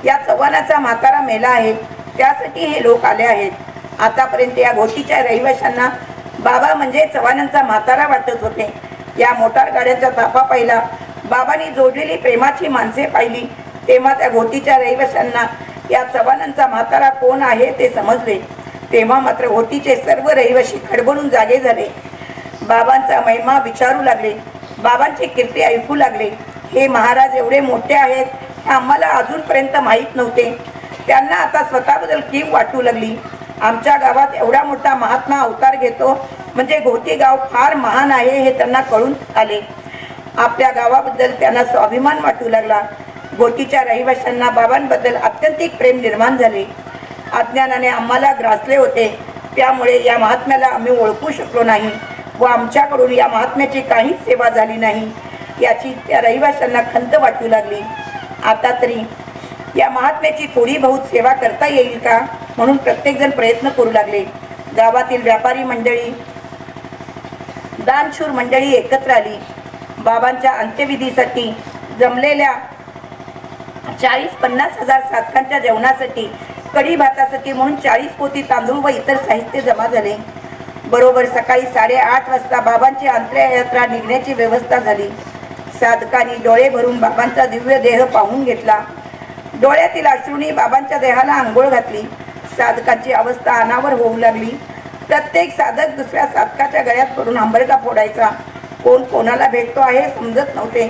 या चव्हाणाचा म्हातारा मेला आहे त्यासाठी हे लोक आले आहेत. आतापर्यंत या घोटीच्या रहिवाशांना बाबा म्हणजे चव्हाणांचा म्हातारा वाटत होते. या मोटार गाड्यांचा ताफा पाहिला, बाबांनी जोडलेली प्रेमाची माणसे पाहिली तेव्हा त्या घोटीच्या रहिवाशांना या चव्हाणांचा म्हातारा कोण आहे ते समजले. तेव्हा मात्र घोटीचे सर्व रहिवाशी खडबडून जागे झाले. बाबांचा महिमा विचारू लागले. बाबांची कीर्ती ऐकू लागले. हे महाराज एवढे मोठे आहेत हे आम्हाला अजूनपर्यंत माहीत नव्हते. त्यांना आता स्वतःबद्दल कीव वाटू लागली. आमच्या गावात एवढा मोठा महात्मा अवतार घेतो म्हणजे घोटी गाव फार महान आहे हे त्यांना कळून आले. आपल्या गावाबद्दल त्यांना स्वाभिमान वाटू लागला. घोटीच्या रहिवाशांना बाबांबद्दल अत्यंतिक प्रेम निर्माण झाले. अज्ञानाने आम्हाला ग्रासले होते त्यामुळे या महात्म्याला आम्ही ओळखू शकलो नाही व आमच्याकडून या महात्म्याची काहीच सेवा झाली नाही याची त्या रहिवाशांना खंत वाटू लागली. आता तरी या महात्म्याची थोडी बहुत सेवा करता येईल का म्हणून प्रत्येकजण प्रयत्न करू लागले. गावातील व्यापारी मंडळी, दानशूर मंडळी एकत्र आली. बाबांच्या अंत्यविधीसाठी जमलेल्या 40-50 हजार साधकांच्या जेवणासाठी, कढी भातासाठी म्हणून 40 पोती तांदूळ व इतर साहित्य जमा झाले. बरोबर सकाळी 8:30 वाजता बाबांची अंत्ययात्रा निघण्याची व्यवस्था झाली. साधकांनी डोळे भरून बाबांचा दिव्य देह पाहून घेतला. डोळ्यातील अश्रूंनी बाबांच्या देहाला आंघोळ घातली. साधकांची अवस्था अनावर होऊ लागली. प्रत्येक साधक दुसऱ्या साधकाच्या गळ्यात पडून हंबरडा फोडायचा. कोण कोणाला भेटतो आहे हे समजत नव्हते.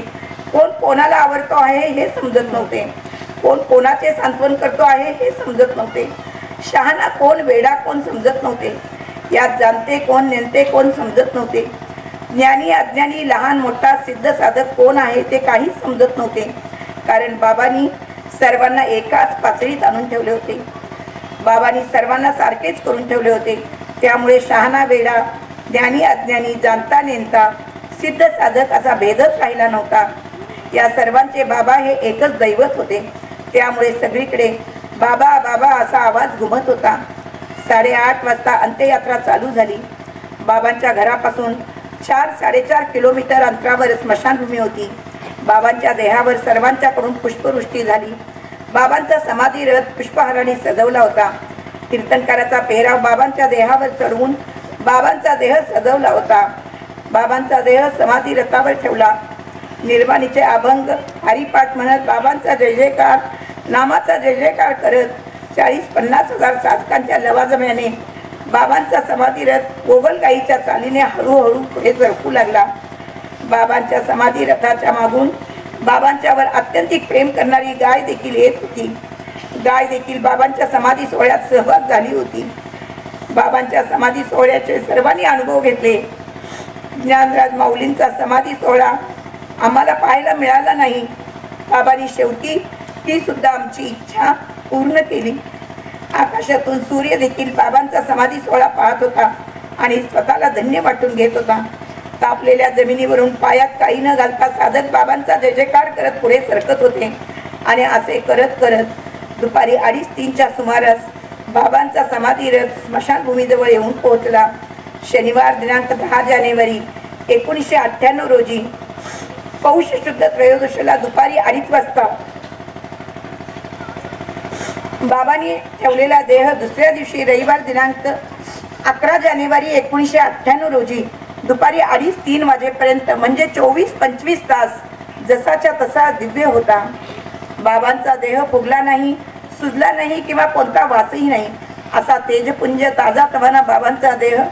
कोण कोणाला आवडतो आहे हे समजत नव्हते. कोण कोणाचे सांत्वन करतो आहे हे समजत नव्हते. शहाणा कोण, वेडा कोण समजत नव्हते. यात जाणते कोण, नेते कोण समजत नव्हते. ज्ञानी अज्ञानी, लहान मोठा, सिद्ध साधक कोण आहे ते काहीच समजत नव्हते. कारण बाबांनी सर्वांना एकाच पातळीत आणून ठेवले होते. बाबांनी सर्वांना सारखेच करून ठेवले होते. त्यामुळे शहाणा वेडा, ज्ञानी अज्ञानी, जाणता नेमता, सिद्ध साधक असा भेदच राहिला नव्हता. या सर्वांचे बाबा हे एकच दैवत होते. त्यामुळे सगळीकडे बाबा बाबा असा आवाज घुमत होता. 8:30 वाजता अंत्ययात्रा चालू झाली. बाबांच्या घरापासून 4-4.5 किलोमीटर अंतरावर स्मशानभूमी होती. बाबांच्या देहावर सर्वांच्याकडून पुष्पवृष्टी झाली. बाबांचा समाधी रथ पुष्पहाराने सजवला होता. कीर्तनकाराचा पेहराव बाबांच्या देहावर चढवून बाबांचा देह सजवला होता. बाबांचा देह समाधी रथावर ठेवला. निर्वाणीचे अभंग हरिपाठ म्हणत बाबांचा जय जयकार, नामाचा जय जयकार करत 40-50 हजार साधकांच्या लवाजम्याने बाबांचा समाधी रथ गोगलगाईच्या चालीने हळूहळू पुढे सरकू लागला. बाबांच्या समाधी रथाच्या मागून बाबांच्यावर अत्यंतिक प्रेम करणारी गाय देखील येत होती. गाय देखील बाबांच्या समाधी सोहळ्यात सहभाग झाली होती. बाबांच्या समाधी सोहळ्याचे सर्वांनी अनुभव घेतले. ज्ञानराज माऊलींचा समाधी सोहळा आम्हाला पाहायला मिळाला नाही. बाबांनी शेवटी ती सुद्धा आमची इच्छा पूर्ण केली. आकाशातून सूर्य देखील बाबांचा समाधी सोहळा पाहत होता आणि स्वतःला धन्य वाटून घेत होता. तापलेल्या जमिनीवरून पायात काही न घालता साधक बाबांचा जय जयकार करत पुढे सरकत होते. आणि असे करत करत दुपारी 2:30-3च्या सुमारास बाबांचा समाधी रथ स्मशानभूमीजवळ येऊन पोहोचला. शनिवार दिनांक 10 जानेवारी 1998 रोजी पौष शुद्ध त्रयोदशीला दुपारी 2:30 वाजता बाबांनी ठेवलेला देह दुसऱ्या दिवशी रविवार दिनांक 11 जानेवारी 1998 रोजी दुपारी 2:30-3 वाजेपर्यंत म्हणजे 24-25 तास जसाच्या तसा दिव्य होता. बाबांचा देह फुगला नाही, सुजला नाही किंवा कोणता वासही नाही. असा तेजपुंज ताजा तवाना बाबांचा देह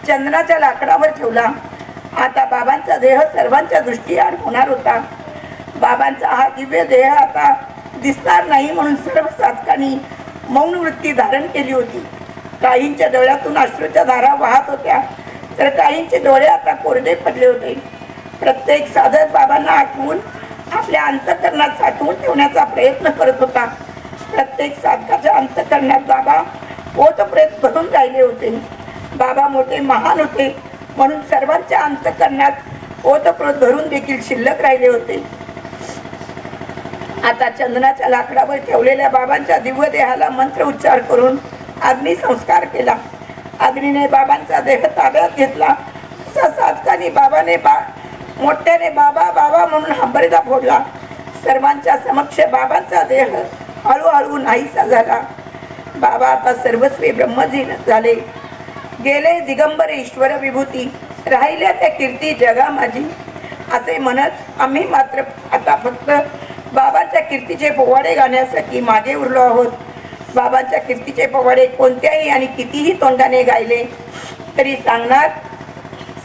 चंद्राच्या लाकडावर ठेवला. आता बाबांचा देह सर्वांच्या दृष्टीआड होणार होता. बाबांचा हा दिव्य देह आता दिसणार नाही म्हणून सर्व साधकांनी मौन वृत्ती धारण केली होती. काहींच्या डोळ्यातून अश्रूच्या धारा वाहत होत्या तर काहींचे डोळे आता कोरडे पडले होते. प्रत्येक साधक बाबांना आठवून आपल्या अंतःकरणात साठवून ठेवण्याचा प्रयत्न करत होता. प्रत्येक साधकाच्या अंतःकरणात बाबा ओतप्रेत भरून राहिले होते. बाबा मोठे महान होते म्हणून सर्वांच्या अंतःकरणात ओतप्रेत भरून देखील शिल्लक राहिले होते. आता चंदनाच्या लाकडावर ठेवलेल्या बाबांच्या दिव्य देहाला मंत्र उच्चार करून अग्नी संस्कार केला. अग्नीने बाबांचा देह ताब्यात घेतला. साधकांनी बाबाने मोठ्याने बाबा बाबा म्हणून हंबरडा फोडला. सर्वांच्या समक्ष बाबांचा देह हळूहळू नाहीसा झाला. बाबा आता सर्वस्वी ब्रह्मजी झाले. गेले दिगंबर ईश्वर विभूती, राहिल्या त्या कीर्ती जगा माझी असे म्हणत आम्ही मात्र आता फक्त बाबांच्या कीर्तीचे पोवाडे गाण्यासाठी मागे उरलो आहोत. बाबांच्या कीर्तीचे पोवाडे कोणत्याही आणि कितीही तोंडाने गायले तरी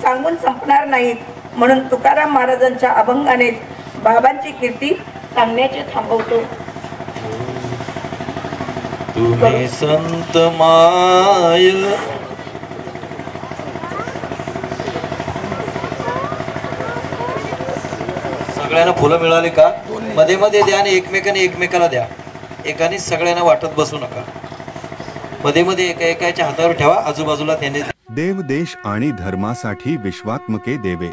सांगून संपणार नाहीत. म्हणून तुकाराम महाराजांच्या अभंगाने बाबांची कीर्ती सांगण्याचे थांबवतो. तुम्ही संत माय सगळ्यांना फुलं मिळाली का? मध्ये मध्ये द्या आणि एकमेकाने एकमेकाला द्या. एकाने सगळ्यांना वाटत बसू नका. मध्ये मध्ये एका एकाच्या हातावर ठेवा, आजूबाजूला त्याने देव देश आणि धर्मासाठी विश्वात्मके देवे.